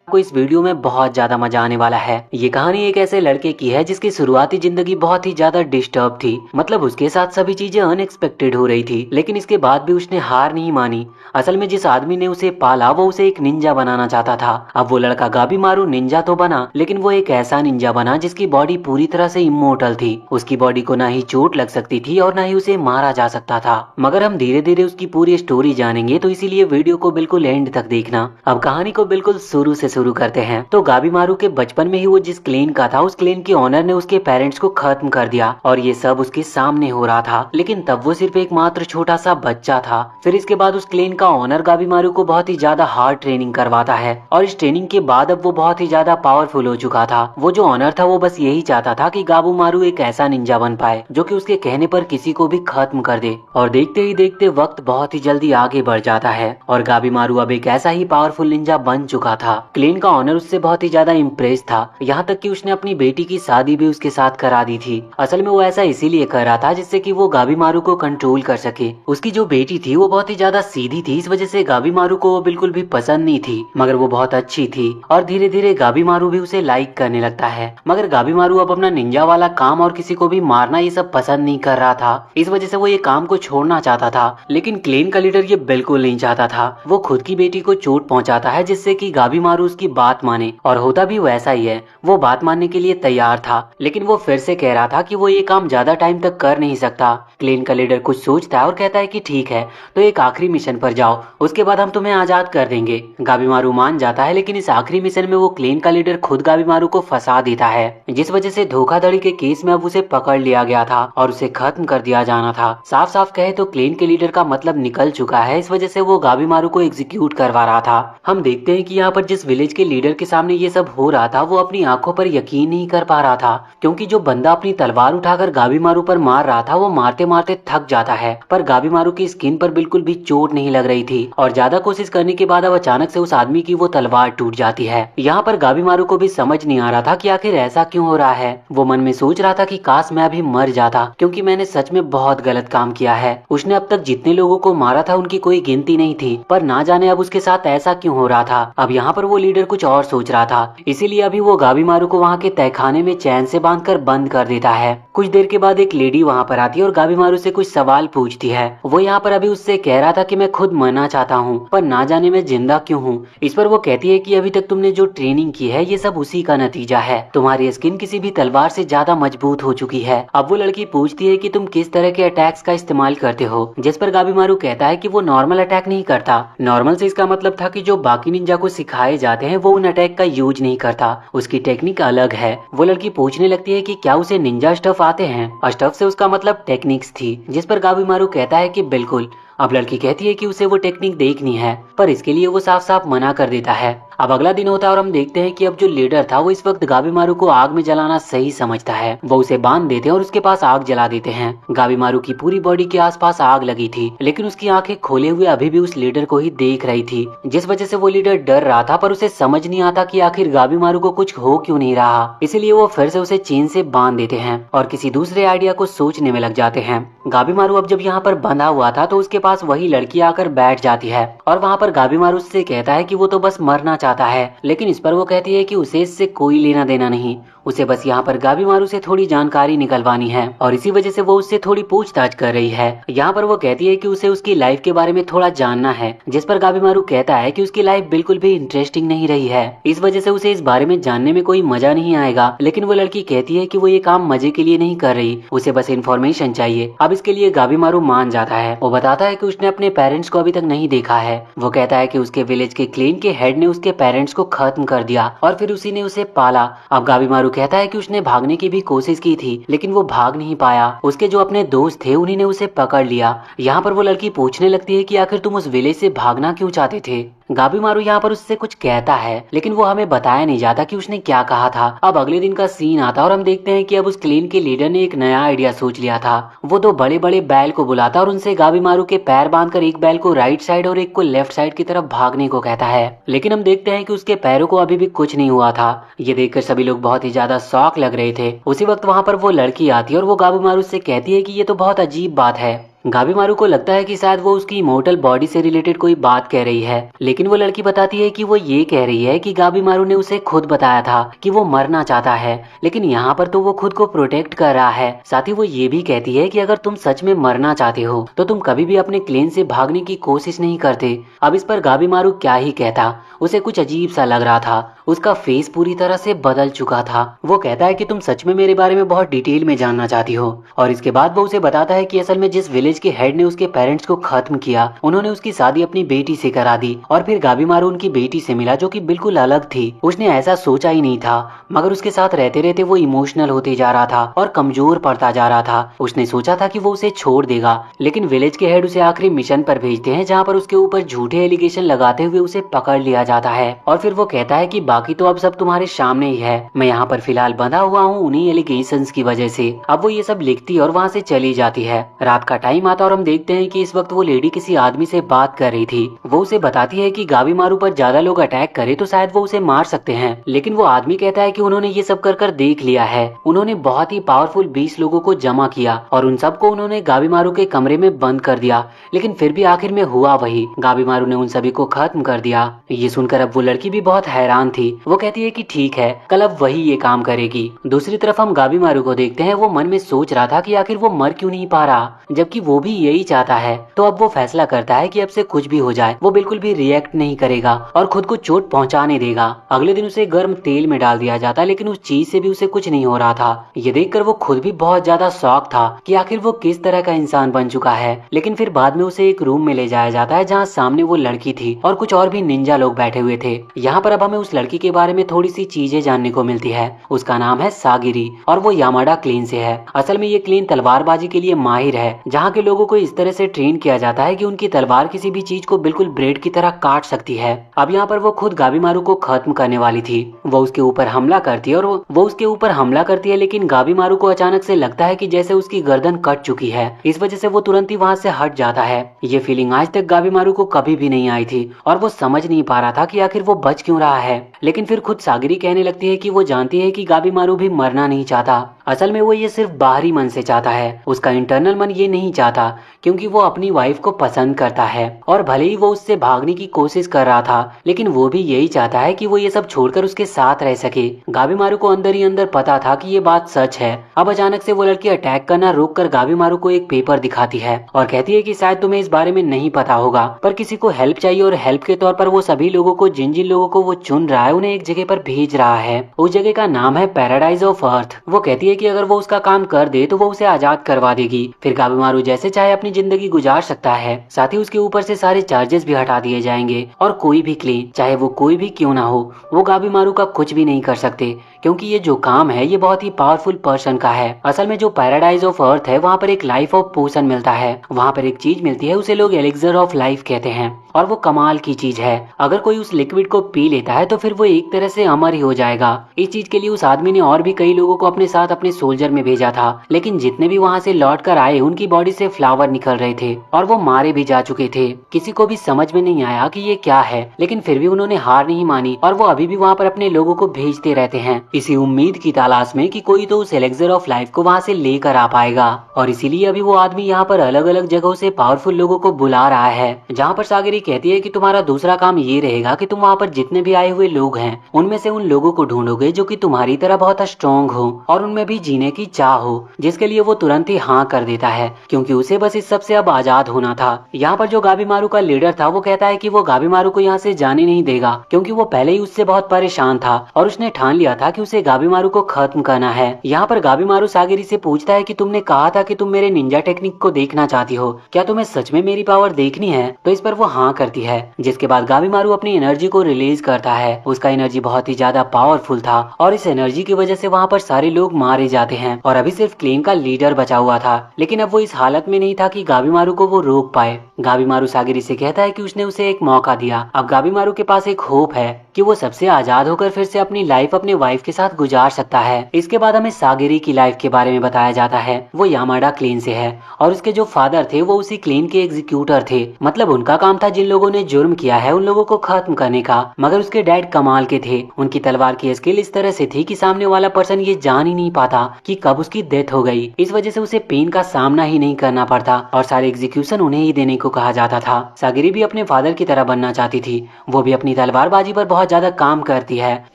आपको इस वीडियो में बहुत ज्यादा मजा आने वाला है। ये कहानी एक ऐसे लड़के की है जिसकी शुरुआती जिंदगी बहुत ही ज्यादा डिस्टर्ब थी। मतलब उसके साथ सभी चीजें अनएक्सपेक्टेड हो रही थी, लेकिन इसके बाद भी उसने हार नहीं मानी। असल में जिस आदमी ने उसे पाला वो उसे एक निंजा बनाना चाहता था। अब वो लड़का गाबीमारू निंजा तो बना, लेकिन वो एक ऐसा निंजा बना जिसकी बॉडी पूरी तरह से इमोर्टल थी। उसकी बॉडी को ना ही चोट लग सकती थी और ना ही उसे मारा जा सकता था। मगर हम धीरे धीरे उसकी पूरी स्टोरी जानेंगे, तो इसीलिए वीडियो को बिल्कुल एंड तक देखना। अब कहानी को बिल्कुल शुरू से शुरू करते हैं। तो गाबीमारू के बचपन में ही वो जिस क्लेन का था, उस क्लेन के ओनर ने उसके पेरेंट्स को खत्म कर दिया और ये सब उसके सामने हो रहा था। लेकिन तब वो सिर्फ एक मात्र छोटा सा बच्चा था। फिर इसके बाद उस क्लेन का ओनर गाबीमारू को बहुत ही ज्यादा हार्ड ट्रेनिंग करवाता है और इस ट्रेनिंग के बाद अब वो बहुत ही ज्यादा पावरफुल हो चुका था। वो जो ओनर था वो बस यही चाहता था कि गाबीमारू एक ऐसा निंजा बन पाए जो कि उसके कहने पर किसी को भी खत्म कर दे। और देखते ही देखते वक्त बहुत ही जल्दी आगे बढ़ जाता है और गाबीमारू अब एक ऐसा ही पावरफुल निंजा बन चुका था। क्लेन का ओनर उससे बहुत ही ज्यादा इम्प्रेस था, यहाँ तक कि उसने अपनी बेटी की शादी भी उसके साथ करा दी थी। असल में वो ऐसा इसीलिए कर रहा था जिससे कि वो गाबीमारू को कंट्रोल कर सके। उसकी जो बेटी थी वो बहुत ही ज्यादा सीधी थी, इस वजह से गाबीमारू को वो बिल्कुल भी पसंद नहीं थी, मगर वो बहुत अच्छी थी और धीरे धीरे गाबीमारू भी उसे लाइक करने लगता है। मगर गाबीमारू अब अपना निंजा वाला काम और किसी को भी मारना ये सब पसंद नहीं कर रहा था, इस वजह से वो ये काम को छोड़ना चाहता था। लेकिन क्लेन का लीडर ये बिल्कुल नहीं चाहता था। वो खुद की बेटी को चोट पहुंचाता है जिससे कि गाबीमारू उसकी बात माने, और होता भी वैसा ही है। वो बात मानने के लिए तैयार था, लेकिन वो फिर से कह रहा था कि वो ये काम ज्यादा टाइम तक कर नहीं सकता। क्लेन का लीडर कुछ सोचता है और कहता है कि ठीक है, तो एक आखिरी मिशन पर जाओ, उसके बाद हम तुम्हें आजाद कर देंगे। गाबीमारू मान जाता है, लेकिन इस आखिरी मिशन में वो क्लेन का लीडर खुद गाबीमारू को फंसा देता है, जिस वजह से धोखाधड़ी के केस में अब उसे पकड़ लिया गया था और उसे खत्म कर दिया जाना था। साफ साफ कहे तो क्लेन के लीडर का मतलब निकल चुका है, इस वजह से वो गाबीमारू को एग्जीक्यूट करवा रहा था। हम देखते हैं कि यहाँ पर जिस विलेज के लीडर के सामने ये सब हो रहा था, वो अपनी आंखों पर यकीन नहीं कर पा रहा था, क्योंकि जो बंदा अपनी तलवार उठाकर गाबीमारू पर मार रहा था वो मारते मारते थक जाता है, पर गाबीमारू की स्किन पर बिल्कुल भी चोट नहीं लग रही थी और ज्यादा कोशिश करने के बाद अब अचानक से उस आदमी की वो तलवार टूट जाती है। यहाँ पर गाबीमारू को भी समझ नहीं आ रहा था कि आखिर ऐसा क्यों हो रहा है। वो मन में सोच रहा था कि काश मैं अभी मर जाता, क्योंकि मैंने सच में बहुत गलत काम किया है। उसने अब तक जितने लोगों को मारा था उनकी कोई गिनती नहीं थी, पर ना जाने अब उसके साथ ऐसा क्यों हो रहा था। अब यहाँ पर वो लीडर कुछ और सोच रहा था, इसीलिए अभी वो गाबीमारू को वहाँ के तहखाने में चैन से बांधकर बंद कर देता है। कुछ देर के बाद एक लेडी वहाँ पर आती है और गाबीमारू से कुछ सवाल पूछती है। वो यहाँ पर अभी उससे कह रहा था कि मैं खुद मरना चाहता हूँ, पर ना जाने मैं जिंदा क्यों हूँ। इस पर वो कहती है कि अभी तक तुमने जो ट्रेनिंग की है ये सब उसी का नतीजा है। तुम्हारी स्किन किसी भी तलवार से ज्यादा मजबूत हो चुकी है। अब वो लड़की पूछती है कि तुम किस तरह के अटैक्स का इस्तेमाल करते हो, जिस पर गाबीमारू कहता है कि वो नॉर्मल अटैक नहीं करता। नॉर्मल से इसका मतलब था कि जो बाकी निंजा को सिखाए जाते हैं वो उन अटैक का यूज नहीं करता, उसकी टेक्निक अलग है। वो लड़की पूछने लगती है कि क्या उसे निंजा स्टफ आते हैं। स्टफ से उसका मतलब टेक्निक्स थी, जिस पर गाबीमारू कहता है कि बिल्कुल। अब लड़की कहती है कि उसे वो टेक्निक देखनी है, पर इसके लिए वो साफ साफ मना कर देता है। अब अगला दिन होता है और हम देखते हैं कि अब जो लीडर था वो इस वक्त गाबीमारू को आग में जलाना सही समझता है। वो उसे बांध देते हैं और उसके पास आग जला देते हैं। गाबीमारू की पूरी बॉडी के आसपास आग लगी थी, लेकिन उसकी आंखें खोले हुए अभी भी उस लीडर को ही देख रही थी, जिस वजह से वो लीडर डर रहा था, पर उसे समझ नहीं आता कि आखिर गाबीमारू को कुछ हो क्यों नहीं रहा। इसलिए वो फिर से उसे चेन से बांध देते हैं और किसी दूसरे आइडिया को सोचने में लग जाते हैं। गाबीमारू अब जब यहाँ पर बंधा हुआ था तो उसके पास वही लड़की आकर बैठ जाती है और वहाँ पर गाबीमारू उससे कहता है कि वो तो बस मरना चाहता है, लेकिन इस पर वो कहती है कि उसे इससे कोई लेना देना नहीं, उसे बस यहाँ पर गाबीमारू से थोड़ी जानकारी निकलवानी है और इसी वजह से वो उससे थोड़ी पूछताछ कर रही है। यहाँ पर वो कहती है कि उसे उसकी लाइफ के बारे में थोड़ा जानना है, जिस पर गाबीमारू कहता है कि उसकी लाइफ बिल्कुल भी इंटरेस्टिंग नहीं रही है, इस वजह से उसे इस बारे में जानने में कोई मजा नहीं आएगा। लेकिन वो लड़की कहती है कि वो ये काम मजे के लिए नहीं कर रही, उसे बस इन्फॉर्मेशन चाहिए। अब इसके लिए गाबीमारू मान जाता है। वो बताता है कि उसने अपने पेरेंट्स को अभी तक नहीं देखा है। वो कहता है कि उसके विलेज के क्लेन के हेड ने उसके पेरेंट्स को खत्म कर दिया और फिर उसी ने उसे पाला। अब गाबीमारू कहता है कि उसने भागने की भी कोशिश की थी, लेकिन वो भाग नहीं पाया। उसके जो अपने दोस्त थे उन्हीं ने उसे पकड़ लिया। यहाँ पर वो लड़की पूछने लगती है कि आखिर तुम उस विलेज से भागना क्यों चाहते थे। गाबीमारू यहाँ पर उससे कुछ कहता है, लेकिन वो हमें बताया नहीं जाता कि उसने क्या कहा था। अब अगले दिन का सीन आता और हम देखते हैं कि अब उस क्लेन के लीडर ने एक नया आइडिया सोच लिया था। वो दो बड़े बड़े बैल को बुलाता और उनसे गाबीमारू के पैर बांधकर एक बैल को राइट साइड और एक को लेफ्ट साइड की तरफ भागने को कहता है। लेकिन हम देखते हैं कि उसके पैरों को अभी भी कुछ नहीं हुआ था। ये देखकर सभी लोग बहुत ही ज्यादा शॉक लग रहे थे। उसी वक्त वहाँ पर वो लड़की आती है और वो गाबीमारू से कहती है कि ये तो बहुत अजीब बात है, गाबीमारू को लगता है कि शायद वो उसकी इमोर्टल बॉडी से रिलेटेड कोई बात कह रही है, लेकिन वो लड़की बताती है कि वो ये कह रही है कि गाबीमारू ने उसे खुद बताया था कि वो मरना चाहता है, लेकिन यहाँ पर तो वो खुद को प्रोटेक्ट कर रहा है। साथ ही वो ये भी कहती है कि अगर तुम सच में मरना चाहते हो तो तुम कभी भी अपने क्लेन से भागने की कोशिश नहीं करते। अब इस पर गाबीमारू क्या ही कहता, उसे कुछ अजीब सा लग रहा था। उसका फेस पूरी तरह से बदल चुका था। वो कहता है कि तुम सच में मेरे बारे में बहुत डिटेल में जानना चाहती हो, और इसके बाद वो उसे बताता है कि असल में जिस विलेज के हेड ने उसके पेरेंट्स को खत्म किया, उन्होंने उसकी शादी अपनी बेटी से करा दी, और फिर गाबीमारू उनकी बेटी से मिला जो कि बिल्कुल अलग थी। उसने ऐसा सोचा ही नहीं था, मगर उसके साथ रहते रहते वो इमोशनल होते जा रहा था और कमजोर पड़ता जा रहा था। उसने सोचा था कि वो उसे छोड़ देगा, लेकिन विलेज के हेड उसे आखिरी मिशन पर भेजते हैं जहाँ पर उसके ऊपर झूठे एलिगेशन लगाते हुए उसे पकड़ लिया जाता है। और फिर वो कहता है कि बाकी तो अब सब तुम्हारे सामने ही है, मैं यहाँ पर फिलहाल बंधा हुआ हूँ उन्हीं एलिगेशंस की वजह से। अब वो ये सब लिखती और वहाँ से चली जाती है। रात का टाइम आता और हम देखते हैं कि इस वक्त वो लेडी किसी आदमी से बात कर रही थी। वो उसे बताती है कि गाबीमारू पर ज्यादा लोग अटैक करे तो शायद वो उसे मार सकते हैं, लेकिन वो आदमी कहता है कि उन्होंने ये सब कर देख लिया है। उन्होंने बहुत ही पावरफुल 20 लोगों को जमा किया और उन सबको उन्होंने गाबीमारू के कमरे में बंद कर दिया, लेकिन फिर भी आखिर में हुआ वही, गाबीमारू ने उन सभी को खत्म कर दिया। ये सुनकर अब वो लड़की भी बहुत हैरान थी। वो कहती है कि ठीक है, कल अब वही ये काम करेगी। दूसरी तरफ हम गाबीमारू को देखते हैं। वो मन में सोच रहा था कि आखिर वो मर क्यों नहीं पा रहा, जबकि वो भी यही चाहता है। तो अब वो फैसला करता है कि अब से कुछ भी हो जाए वो बिल्कुल भी रिएक्ट नहीं करेगा और खुद को चोट पहुंचाने देगा। अगले दिन उसे गर्म तेल में डाल दिया जाता, लेकिन उस चीज से भी उसे कुछ नहीं हो रहा था। ये देखकर वो खुद भी बहुत ज्यादा शॉक था कि आखिर वो किस तरह का इंसान बन चुका है। लेकिन फिर बाद में उसे एक रूम में ले जाया जाता है जहाँ सामने वो लड़की थी और कुछ और भी निंजा लोग बैठे हुए थे। यहाँ पर अब हमें उस लड़की के बारे में थोड़ी सी चीजें जानने को मिलती है। उसका नाम है सागिरी और वो यामाडा क्लेन से है। असल में ये क्लेन तलवारबाजी के लिए माहिर है, जहाँ के लोगों को इस तरह से ट्रेन किया जाता है कि उनकी तलवार किसी भी चीज को बिल्कुल ब्रेड की तरह काट सकती है। अब यहाँ पर वो खुद गाबीमारू को खत्म करने वाली थी। वो उसके ऊपर हमला करती है और वो उसके ऊपर हमला करती है, लेकिन गाबीमारू को अचानक से लगता है कि जैसे उसकी गर्दन कट चुकी है। इस वजह से वो तुरंत ही वहाँ से हट जाता है। ये फीलिंग आज तक गाबीमारू को कभी भी नहीं आई थी और वो समझ नहीं पा रहा था कि आखिर वो बच क्यों रहा है। लेकिन फिर खुद सागिरी कहने लगती है कि वो जानती है कि गाबीमारू भी मरना नहीं चाहता। असल में वो ये सिर्फ बाहरी मन से चाहता है, उसका इंटरनल मन ये नहीं चाहता, क्योंकि वो अपनी वाइफ को पसंद करता है। और भले ही वो उससे भागने की कोशिश कर रहा था, लेकिन वो भी यही चाहता है कि वो ये सब छोड़कर उसके साथ रह सके। गाबीमारू को अंदर ही अंदर पता था कि ये बात सच है। अब अचानक से वो लड़की अटैक करना रोक कर गाबीमारू को एक पेपर दिखाती है और कहती है कि शायद तुम्हें इस बारे में नहीं पता होगा, पर किसी को हेल्प चाहिए और हेल्प के तौर पर वो सभी लोगों को, जिन जिन लोगों को वो चुन रहा है, उन्हें एक जगह पर भेज रहा है। उस जगह का नाम है पैराडाइज ऑफ अर्थ। वो कहती है कि अगर वो उसका काम कर दे तो वो उसे आजाद करवा देगी, फिर गाबीमारू जैसे चाहे अपनी जिंदगी गुजार सकता है। साथ ही उसके ऊपर से सारे चार्जेस भी हटा दिए जाएंगे और कोई भी क्लेम, चाहे वो कोई भी क्यों ना हो, वो गाबीमारू का कुछ भी नहीं कर सकते, क्योंकि ये जो काम है ये बहुत ही पावरफुल पर्सन का है। असल में जो पैराडाइज ऑफ अर्थ है वहाँ पर एक लाइफ ऑफ पोशन मिलता है। वहाँ पर एक चीज मिलती है, उसे लोग एलिक्सर ऑफ लाइफ कहते हैं और वो कमाल की चीज है। अगर कोई उस लिक्विड को पी लेता है तो फिर वो एक तरह से अमर ही हो जाएगा। इस चीज के लिए उस आदमी ने और भी कई लोगों को अपने साथ अपने सोल्जर में भेजा था, लेकिन जितने भी वहाँ से लौट कर आए उनकी बॉडी से फ्लावर निकल रहे थे और वो मारे भी जा चुके थे। किसी को भी समझ में नहीं आया कि ये क्या है, लेकिन फिर भी उन्होंने हार नहीं मानी और वो अभी भी वहाँ पर अपने लोगों को भेजते रहते हैं, इसी उम्मीद की तलाश में कि कोई तो उस एलेक्सर ऑफ लाइफ को वहाँ से लेकर आ पाएगा। और इसीलिए अभी वो आदमी यहाँ पर अलग अलग जगहों से पावरफुल लोगों को बुला रहा है, जहाँ पर सागरी कहती है कि तुम्हारा दूसरा काम ये रहेगा कि तुम वहाँ पर जितने भी आए हुए लोग हैं उनमें से उन लोगों को ढूंढोगे जो कि तुम्हारी तरह बहुत स्ट्रॉन्ग हो और उनमें भी जीने की चाह हो, जिसके लिए वो तुरंत ही हाँ कर देता है, क्योंकि उसे बस इस सब से अब आजाद होना था। यहाँ पर जो गाबीमारू का लीडर था वो कहता है कि वो गाबीमारू को यहाँ से जाने नहीं देगा, क्योंकि वो पहले ही उससे बहुत परेशान था और उसने ठान लिया था कि उसे गाबीमारू को खत्म करना है। यहाँ पर गाबीमारू सागिरी से पूछता है कि तुमने कहा था कि तुम मेरे निंजा टेक्निक को देखना चाहती हो, क्या तुम्हें सच में मेरी पावर देखनी है? तो इस पर वो हाँ करती है, जिसके बाद गाबीमारू अपनी एनर्जी को रिलीज करता है। उसका एनर्जी बहुत ही ज्यादा पावरफुल था और इस एनर्जी की वजह से वहाँ पर सारे लोग मारे जाते हैं और अभी सिर्फ क्लेन का लीडर बचा हुआ था। लेकिन अब वो इस हालत में नहीं था कि गाबीमारू को वो रोक पाए। गाबीमारू सागिरी से कहता है कि उसने उसे एक मौका दिया, अब गाबीमारू के पास एक होप है कि वो सबसे आजाद होकर फिर से अपनी लाइफ अपने वाइफ के साथ गुजार सकता है। इसके बाद हमें सागिरी की लाइफ के बारे में बताया जाता है। वो यामाडा क्लेन से है और उसके जो फादर थे वो उसी क्लेन के एग्जीक्यूटर थे, मतलब उनका काम था जिन लोगों ने जुर्म किया है उन लोगों को खत्म खत्म करने का। मगर उसके डैड कमाल के थे, उनकी तलवार की स्किल इस तरह से थी कि सामने वाला पर्सन ये जान ही नहीं पाता कि कब उसकी डेथ हो गई। इस वजह से उसे पेन का सामना ही नहीं करना पड़ता और सारे एग्जीक्यूशन उन्हें ही देने को कहा जाता था। सागिरी भी अपने फादर की तरह बनना चाहती थी, वो भी अपनी तलवारबाजी पर बहुत ज्यादा काम करती है,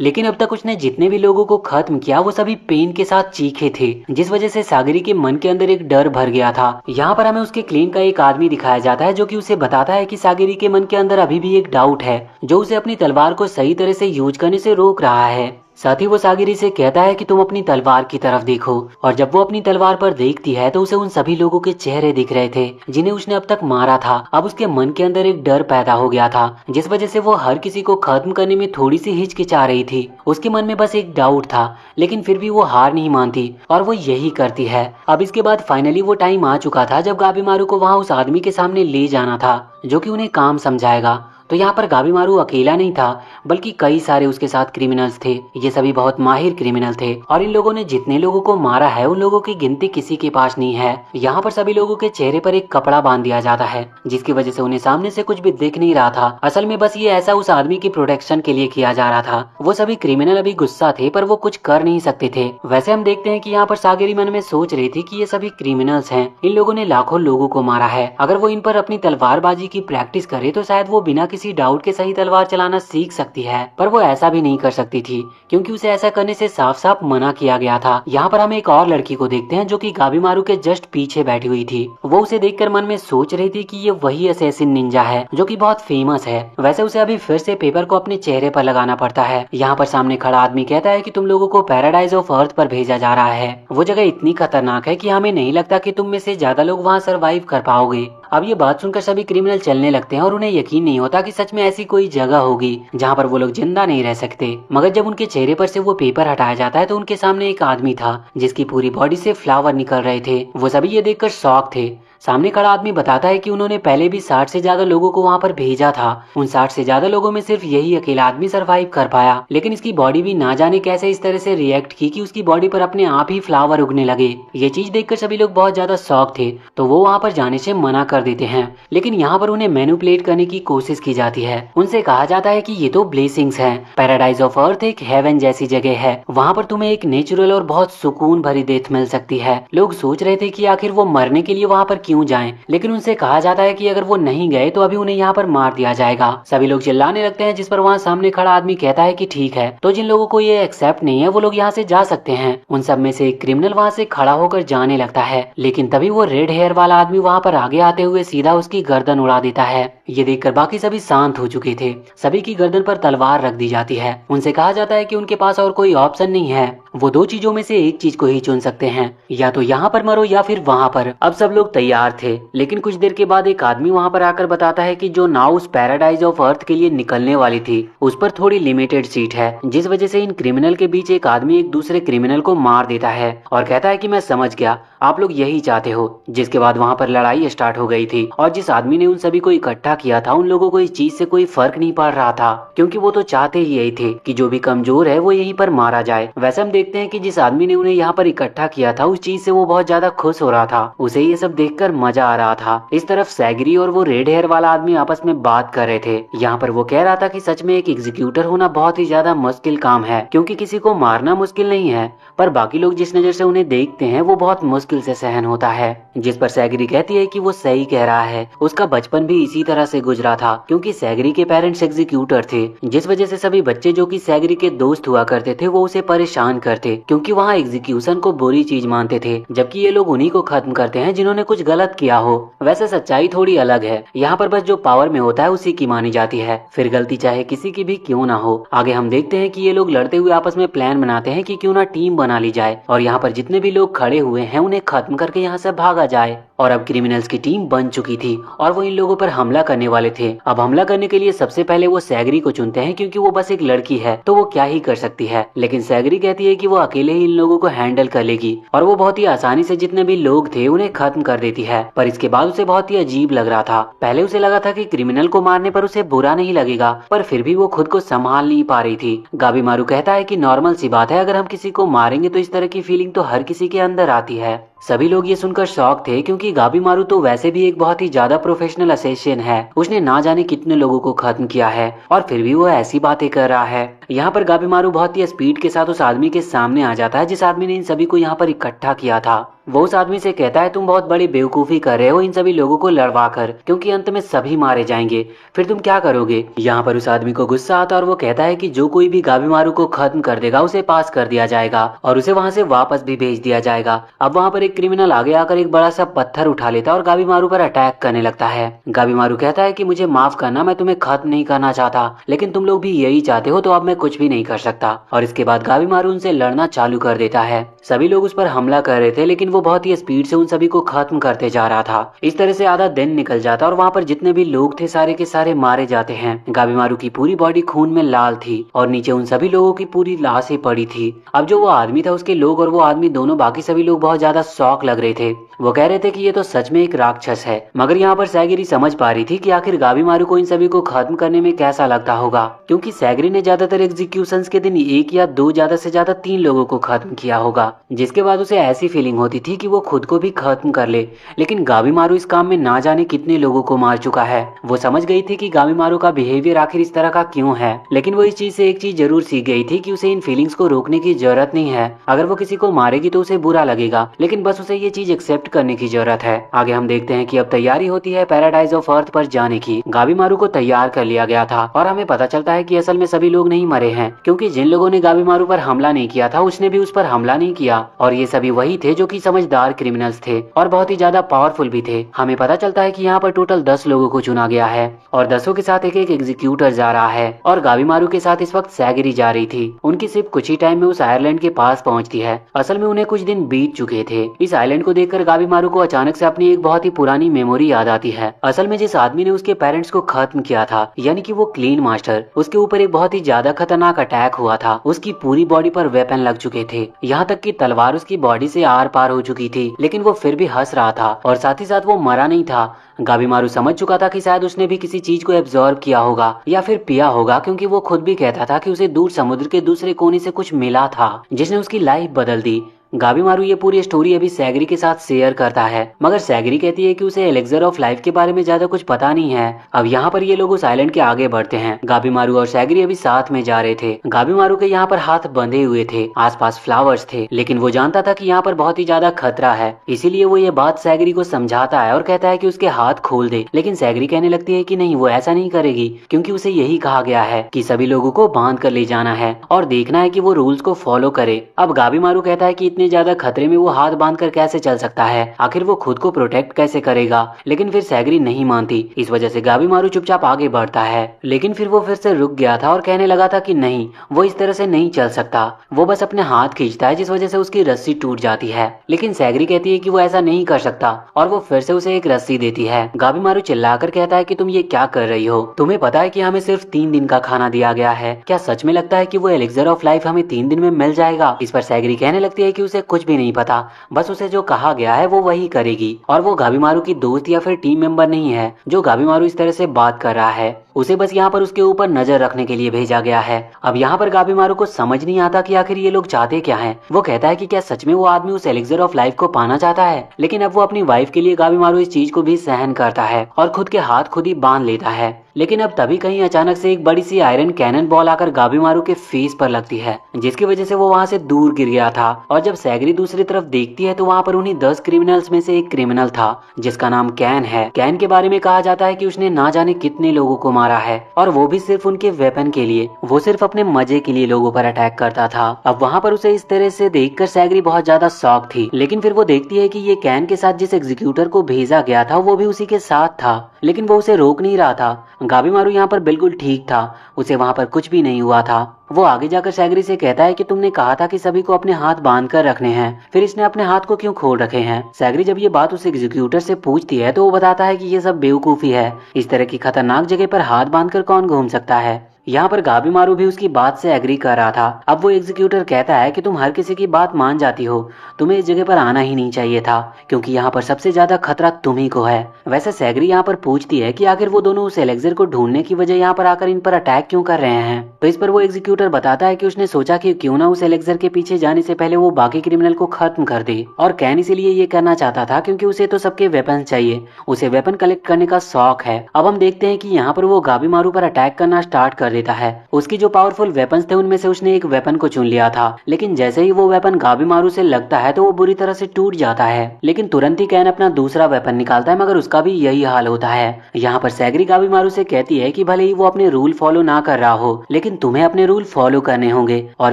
लेकिन अब तक उसने जितने भी लोगों को खत्म किया वो सभी पेन के साथ चीखे थे, जिस वजह से सागिरी के मन के अंदर एक डर भर गया था। यहाँ पर हमें उसके क्लीन का एक आदमी दिखाया जाता है जो कि उसे बताता है कि सागिरी के मन के अंदर अभी भी एक डाउट है जो उसे अपनी तलवार को सही तरह से यूज करने से रोक रहा है। साथ ही वो सागिरी से कहता है कि तुम अपनी तलवार की तरफ देखो, और जब वो अपनी तलवार पर देखती है तो उसे उन सभी लोगों के चेहरे दिख रहे थे जिन्हें उसने अब तक मारा था। अब उसके मन के अंदर एक डर पैदा हो गया था, जिस वजह से वो हर किसी को खत्म करने में थोड़ी सी हिचकिचा रही थी। उसके मन में बस एक डाउट था, लेकिन फिर भी वो हार नहीं मानती और वो यही करती है। अब इसके बाद फाइनली वो टाइम आ चुका था जब गाबीमारू को वहाँ उस आदमी के सामने ले जाना था जो कि उन्हें काम समझाएगा। तो यहाँ पर गाबीमारू अकेला नहीं था, बल्कि कई सारे उसके साथ क्रिमिनल्स थे। ये सभी बहुत माहिर क्रिमिनल थे और इन लोगों ने जितने लोगों को मारा है उन लोगों की गिनती किसी के पास नहीं है। यहाँ पर सभी लोगों के चेहरे पर एक कपड़ा बांध दिया जाता है जिसकी वजह से उन्हें सामने से कुछ भी दिख नहीं रहा था। असल में बस ये ऐसा उस आदमी की प्रोटेक्शन के लिए किया जा रहा था। वो सभी क्रिमिनल अभी गुस्सा थे पर वो कुछ कर नहीं सकते थे। वैसे हम देखते हैं कि यहाँ पर सागिरी मन में सोच रही थी कि ये सभी क्रिमिनल्स हैं, इन लोगों ने लाखों लोगों को मारा है। अगर वो इन पर अपनी तलवारबाजी की प्रैक्टिस करे तो शायद वो बिना किसी डाउट के सही तलवार चलाना सीख सकती है, पर वो ऐसा भी नहीं कर सकती थी क्योंकि उसे ऐसा करने से साफ साफ मना किया गया था। यहाँ पर हम एक और लड़की को देखते हैं जो कि गाबीमारू के जस्ट पीछे बैठी हुई थी। वो उसे देखकर मन में सोच रही थी कि ये वही असैसिन निंजा है जो कि बहुत फेमस है। वैसे उसे अभी फिर से पेपर को अपने चेहरे पर लगाना पड़ता है। यहाँ पर सामने खड़ा आदमी कहता है कि तुम लोगों को पैराडाइज ऑफ अर्थ पर भेजा जा रहा है। वो जगह इतनी खतरनाक है कि हमें नहीं लगता कि तुम में से ज्यादा लोग वहाँ सरवाइव कर पाओगे। अब ये बात सुनकर सभी क्रिमिनल चलने लगते हैं और उन्हें यकीन नहीं होता कि सच में ऐसी कोई जगह होगी जहाँ पर वो लोग जिंदा नहीं रह सकते। मगर जब उनके चेहरे पर से वो पेपर हटाया जाता है तो उनके सामने एक आदमी था जिसकी पूरी बॉडी से फ्लावर निकल रहे थे। वो सभी ये देखकर शॉक थे। सामने खड़ा आदमी बताता है कि उन्होंने पहले भी 60 से ज्यादा लोगों को वहाँ पर भेजा था। उन 60 से ज्यादा लोगों में सिर्फ यही अकेला आदमी सरवाइव कर पाया, लेकिन इसकी बॉडी भी ना जाने कैसे इस तरह से रिएक्ट की कि उसकी बॉडी पर अपने आप ही फ्लावर उगने लगे। ये चीज देखकर सभी लोग बहुत ज्यादा शॉक थे, तो वो वहाँ पर जाने से मना कर देते हैं। लेकिन यहाँ पर उन्हें मैनिपुलेट करने की कोशिश की जाती है। उनसे कहा जाता है कि ये तो ब्लेसिंग्स हैं, पैराडाइज ऑफ अर्थ एक हेवन जैसी जगह है, वहाँ पर तुम्हें एक नेचुरल और बहुत सुकून भरी डेथ मिल सकती है। लोग सोच रहे थे कि आखिर वो मरने के लिए वहाँ पर क्यों जाएं, लेकिन उनसे कहा जाता है कि अगर वो नहीं गए तो अभी उन्हें यहाँ पर मार दिया जाएगा। सभी लोग चिल्लाने लगते हैं, जिस पर वहाँ सामने खड़ा आदमी कहता है कि ठीक है, तो जिन लोगों को ये एक्सेप्ट नहीं है वो लोग यहाँ से जा सकते हैं। उन सब में से एक क्रिमिनल वहाँ से खड़ा होकर जाने लगता है, लेकिन तभी वो रेड हेयर वाला आदमी वहाँ पर आगे आते हुए सीधा उसकी गर्दन उड़ा देता है। ये देखकर बाकी सभी शांत हो चुके थे। सभी की गर्दन पर तलवार रख दी जाती है। उनसे कहा जाता है कि उनके पास और कोई ऑप्शन नहीं है, वो दो चीजों में से एक चीज को ही चुन सकते हैं, या तो यहाँ पर मरो या फिर वहाँ पर। अब सब लोग तैयार थे, लेकिन कुछ देर के बाद एक आदमी वहाँ पर आकर बताता है कि जो नाव उस पैराडाइज ऑफ अर्थ के लिए निकलने वाली थी उस पर थोड़ी लिमिटेड सीट है, जिस वजह से इन क्रिमिनल के बीच एक आदमी एक दूसरे क्रिमिनल को मार देता है और कहता है कि मैं समझ गया, आप लोग यही चाहते हो। जिसके बाद वहाँ पर लड़ाई स्टार्ट हो गई थी और जिस आदमी ने उन सभी को इकट्ठा किया था उन लोगों को इस चीज से कोई फर्क नहीं पड़ रहा था, क्योंकि वो तो चाहते ही यही थे कि जो भी कमजोर है वो यहीं पर मारा जाए। वैसे हम देखते हैं कि जिस आदमी ने उन्हें यहाँ पर इकट्ठा किया था उस चीज से वो बहुत ज्यादा खुश हो रहा था, उसे ये सब देखकर मजा आ रहा था। इस तरफ सैगरी और वो रेड हेयर वाला आदमी आपस में बात कर रहे थे। यहाँ पर वो कह रहा था कि सच में एक एग्जीक्यूटर होना बहुत ही ज्यादा मुश्किल काम है, क्योंकि किसी को मारना मुश्किल नहीं है, पर बाकी लोग जिस नजर से उन्हें देखते हैं वो बहुत मुश्किल से सहन होता है। जिस पर सैगरी कहती है कि वो सही कह रहा है, उसका बचपन भी इसी तरह से गुजरा था, क्योंकि सैगरी के पेरेंट्स एग्जीक्यूटर थे, जिस वजह से सभी बच्चे जो कि सैगरी के दोस्त हुआ करते थे वो उसे परेशान करते, क्योंकि वहाँ एग्जीक्यूशन को बुरी चीज मानते थे, जबकि ये लोग उन्हीं को खत्म करते हैं जिन्होंने कुछ गलत किया हो। वैसे सच्चाई थोड़ी अलग है, यहाँ पर बस जो पावर में होता है उसी की मानी जाती है, फिर गलती चाहे किसी की भी क्यों ना हो। आगे हम देखते हैं कि ये लोग लड़ते हुए आपस में प्लान बनाते हैं कि क्यों ना टीम बना ली जाए और यहाँ पर जितने भी लोग खड़े हुए हैं उन्हें खत्म करके यहाँ से भागा जाए। और अब क्रिमिनल्स की टीम बन चुकी थी और वो इन लोगों पर हमला करने वाले थे। अब हमला करने के लिए सबसे पहले वो सैगरी को चुनते हैं, क्योंकि वो बस एक लड़की है तो वो क्या ही कर सकती है, लेकिन सैगरी कहती है कि वो अकेले ही इन लोगों को हैंडल कर लेगी और वो बहुत ही आसानी से जितने भी लोग थे उन्हें खत्म कर देती है, पर इसके बाद उसे बहुत ही अजीब लग रहा था। पहले उसे लगा था कि क्रिमिनल को मारने पर उसे बुरा नहीं लगेगा, पर फिर भी वो खुद को संभाल नहीं पा रही थी। गाबीमारू कहता है कि नॉर्मल सी बात है, अगर हम किसी को मारेंगे तो इस तरह की फीलिंग तो हर किसी के अंदर आती है। सभी लोग ये सुनकर शॉक थे, क्योंकि गाबीमारू तो वैसे भी एक बहुत ही ज्यादा प्रोफेशनल असैसिन है। उसने ना जाने कितने लोगों को खत्म किया है और फिर भी वो ऐसी बातें कर रहा है। यहाँ पर गाबीमारू बहुत ही स्पीड के साथ उस आदमी के सामने आ जाता है जिस आदमी ने इन सभी को यहाँ पर इकट्ठा किया था। वो उस आदमी से कहता है, तुम बहुत बड़ी बेवकूफी कर रहे हो इन सभी लोगों को लड़वा कर, क्योंकि अंत में सभी मारे जाएंगे, फिर तुम क्या करोगे। यहाँ पर उस आदमी को गुस्सा आता है और वो कहता है कि जो कोई भी गाबीमारू को खत्म कर देगा उसे पास कर दिया जाएगा और उसे वहाँ से वापस भी भेज दिया जाएगा। अब वहाँ पर एक क्रिमिनल आगे आकर एक बड़ा सा पत्थर उठा लेता है और गाबीमारू पर अटैक करने लगता है। गाबीमारू कहता है कि मुझे माफ करना, मैं तुम्हें खत्म नहीं करना चाहता, लेकिन तुम लोग भी यही चाहते हो तो अब मैं कुछ भी नहीं कर सकता। और इसके बाद गाबीमारू उनसे लड़ना चालू कर देता है। सभी लोग उस पर हमला कर रहे थे, लेकिन वो बहुत ही स्पीड से उन सभी को खत्म करते जा रहा था। इस तरह से आधा दिन निकल जाता और वहाँ पर जितने भी लोग थे सारे के सारे मारे जाते हैं। गाबीमारू की पूरी बॉडी खून में लाल थी और नीचे उन सभी लोगों की पूरी लाशें पड़ी थी। अब जो वो आदमी था, उसके लोग और वो आदमी दोनों, बाकी सभी लोग बहुत ज्यादा शॉक लग रहे थे। वो कह रहे थे कि ये तो सच में एक राक्षस है। मगर यहाँ पर सैगिरी समझ पा रही थी कि आखिर गाबीमारू को इन सभी को खत्म करने में कैसा लगता होगा, क्योंकि सैगिरी ने ज्यादातर एग्जीक्यूशंस के दिन एक या दो, ज्यादा से ज्यादा 3 लोगों को खत्म किया होगा, जिसके बाद उसे ऐसी फीलिंग होती थी कि वो खुद को भी खत्म कर ले। लेकिन गाबीमारू इस काम में ना जाने कितने लोगों को मार चुका है। वो समझ गई थी कि गाबीमारू का बिहेवियर आखिर इस तरह का क्यों है, लेकिन वो इस चीज से एक चीज जरूर सीख गई थी कि उसे इन फीलिंग्स को रोकने की जरूरत नहीं है। अगर वो किसी को मारेगी तो उसे बुरा लगेगा, लेकिन बस उसे ये चीज एक्सेप्ट करने की जरूरत है। आगे हम देखते हैं कि अब तैयारी होती है पैराडाइज ऑफ अर्थ पर जाने की। गाबीमारू को तैयार कर लिया गया था और हमें पता चलता है कि असल में सभी लोग नहीं मरे हैं, क्योंकि जिन लोगों ने गाबीमारू पर हमला नहीं किया था उसने भी उस पर हमला नहीं किया, और ये सभी वही थे जो कि समझदार क्रिमिनल्स थे और बहुत ही ज्यादा पावरफुल भी थे। हमें पता चलता है कि यहाँ पर टोटल 10 लोगों को चुना गया है और 10 के साथ एक एक एग्जीक्यूटर जा रहा है और गाबीमारू के साथ इस वक्त सैगिरी जा रही थी। उनकी शिप कुछ ही टाइम में उस आयरलैंड के पास पहुंचती है। असल में उन्हें कुछ दिन बीत चुके थे। इस आइलैंड को देखकर गाबीमारू को अचानक से अपनी एक बहुत ही पुरानी मेमोरी याद आती है। असल में जिस आदमी ने उसके पेरेंट्स को खत्म किया था, यानी कि वो क्लीन मास्टर, उसके ऊपर एक बहुत ही ज्यादा खतरनाक अटैक हुआ था। उसकी पूरी बॉडी पर वेपन लग चुके थे, यहाँ तक कि तलवार उसकी बॉडी से आर पार हो चुकी थी, लेकिन वो फिर भी हंस रहा था और साथ ही साथ वो मरा नहीं था। गाबीमारू समझ चुका था कि शायद उसने भी किसी चीज को एब्जॉर्ब किया होगा या फिर पिया होगा, क्योंकि वो खुद भी कहता था कि उसे दूर समुद्र के दूसरे कोने से कुछ मिला था जिसने उसकी लाइफ बदल दी। गाबीमारू ये पूरी स्टोरी अभी सैगिरी के साथ शेयर करता है, मगर सैगिरी कहती है कि उसे एलेक्सर ऑफ लाइफ के बारे में ज्यादा कुछ पता नहीं है। अब यहाँ पर ये लोग उस आइलैंड के आगे बढ़ते हैं। गाबीमारू और सैगिरी अभी साथ में जा रहे थे। गाबीमारू के यहाँ पर हाथ बंधे हुए थे, आसपास फ्लावर्स थे, लेकिन वो जानता था कि यहाँ पर बहुत ही ज्यादा खतरा है, इसीलिए वो ये बात सैगिरी को समझाता है और कहता है कि उसके हाथ खोल दे। लेकिन सैगिरी कहने लगती है कि नहीं, वो ऐसा नहीं करेगी, क्योंकि उसे यही कहा गया है कि सभी लोगों को बांध कर ले जाना है और देखना है कि वो रूल्स को फॉलो करे। अब गाबीमारू कहता है कि इतने ज्यादा खतरे में वो हाथ बांधकर कैसे चल सकता है, आखिर वो खुद को प्रोटेक्ट कैसे करेगा। लेकिन फिर सैगिरी नहीं मानती। इस वजह से गाबीमारू चुपचाप आगे बढ़ता है, लेकिन फिर वो फिर से रुक गया था और कहने लगा था कि नहीं, वो इस तरह से नहीं चल सकता। वो बस अपने हाथ खींचता है, जिस वजह से उसकी रस्सी टूट जाती है। लेकिन सैगिरी कहती है कि वो ऐसा नहीं कर सकता और वो फिर से उसे एक रस्सी देती है। गाबीमारू चिल्लाकर कहता है कि तुम ये क्या कर रही हो, तुम्हें पता है कि हमें सिर्फ 3 दिन का खाना दिया गया है, क्या सच में लगता है कि वो एलेक्सर ऑफ लाइफ हमें 3 दिन में मिल जाएगा। इस पर सैगिरी कहने लगती है कि उसे कुछ भी नहीं पता, बस उसे जो कहा गया है वो वही करेगी, और वो गाबीमारू की दोस्त या फिर टीम मेंबर नहीं है जो गाबीमारू इस तरह से बात कर रहा है। उसे बस यहाँ पर उसके ऊपर नजर रखने के लिए भेजा गया है। अब यहाँ पर गाबीमारू को समझ नहीं आता कि आखिर ये लोग चाहते क्या हैं। वो कहता है कि क्या सच में वो आदमी उस एलेक्सर ऑफ लाइफ को पाना चाहता है, लेकिन अब वो अपनी वाइफ के लिए गाबीमारू इस चीज को भी सहन करता है और खुद के हाथ खुद ही बांध लेता है। लेकिन अब तभी कहीं अचानक से एक बड़ी सी आयरन कैनन बॉल आकर गाबीमारू के फेस पर लगती है, जिसकी वजह से वो वहाँ से दूर गिर गया था। और जब सैगिरी दूसरी तरफ देखती है तो वहाँ पर उन्हीं 10 क्रिमिनल्स में से एक क्रिमिनल था जिसका नाम कैन है। कैन के बारे में कहा जाता है कि उसने ना जाने कितने लोगों को मारा है, और वो भी सिर्फ उनके वेपन के लिए। वो सिर्फ अपने मजे के लिए लोगों पर अटैक करता था। अब वहाँ पर उसे इस तरह से देखकर सैगिरी बहुत ज्यादा शॉक थी, लेकिन फिर वो देखती है कि ये कैन के साथ जिस एग्जीक्यूटर को भेजा गया था वो भी उसी के साथ था, लेकिन वो उसे रोक नहीं रहा था। गाबीमारू यहाँ पर बिल्कुल ठीक था, उसे वहाँ पर कुछ भी नहीं हुआ था। वो आगे जाकर सैगिरी से कहता है कि तुमने कहा था कि सभी को अपने हाथ बांध कर रखने हैं, फिर इसने अपने हाथ को क्यों खोल रखे हैं। सैगिरी जब ये बात उस एग्जीक्यूटर से पूछती है तो वो बताता है कि ये सब बेवकूफी है, इस तरह की खतरनाक जगह पर हाथ बांधकर कौन घूम सकता है। यहाँ पर गाबीमारू भी उसकी बात से एग्री कर रहा था। अब वो एग्जीक्यूटर कहता है कि तुम हर किसी की बात मान जाती हो, तुम्हें इस जगह पर आना ही नहीं चाहिए था, क्योंकि यहाँ पर सबसे ज्यादा खतरा तुम ही को है। वैसे सैगरी यहाँ पर पूछती है कि आखिर वो दोनों उस एलेक्जर को ढूंढने की वजह यहाँ पर आकर इन पर अटैक क्यों कर रहे हैं। तो इस पर वो एग्जीक्यूटर बताता है कि उसने सोचा कि क्यों ना उस एलेक्जर के पीछे जाने से पहले वो बाकी क्रिमिनल को खत्म कर दे। और कैन इसीलिए ये करना चाहता था क्योंकि उसे तो सबके वेपन चाहिए, उसे वेपन कलेक्ट करने का शौक है। अब हम देखते हैं कि यहाँ पर वो गाबीमारू पर अटैक करना स्टार्ट कर देता है। उसकी जो पावरफुल वेपन्स थे उनमें से उसने एक वेपन को चुन लिया था, लेकिन जैसे ही वो वेपन गाबीमारू से लगता है तो वो बुरी तरह से टूट जाता है। लेकिन तुरंत ही कैन अपना दूसरा वेपन निकालता है, मगर उसका भी यही हाल होता है। यहाँ पर सैगरी गाबीमारू से कहती है कि भले ही वो अपने रूल फॉलो ना कर रहा हो, लेकिन तुम्हें अपने रूल फॉलो करने होंगे। और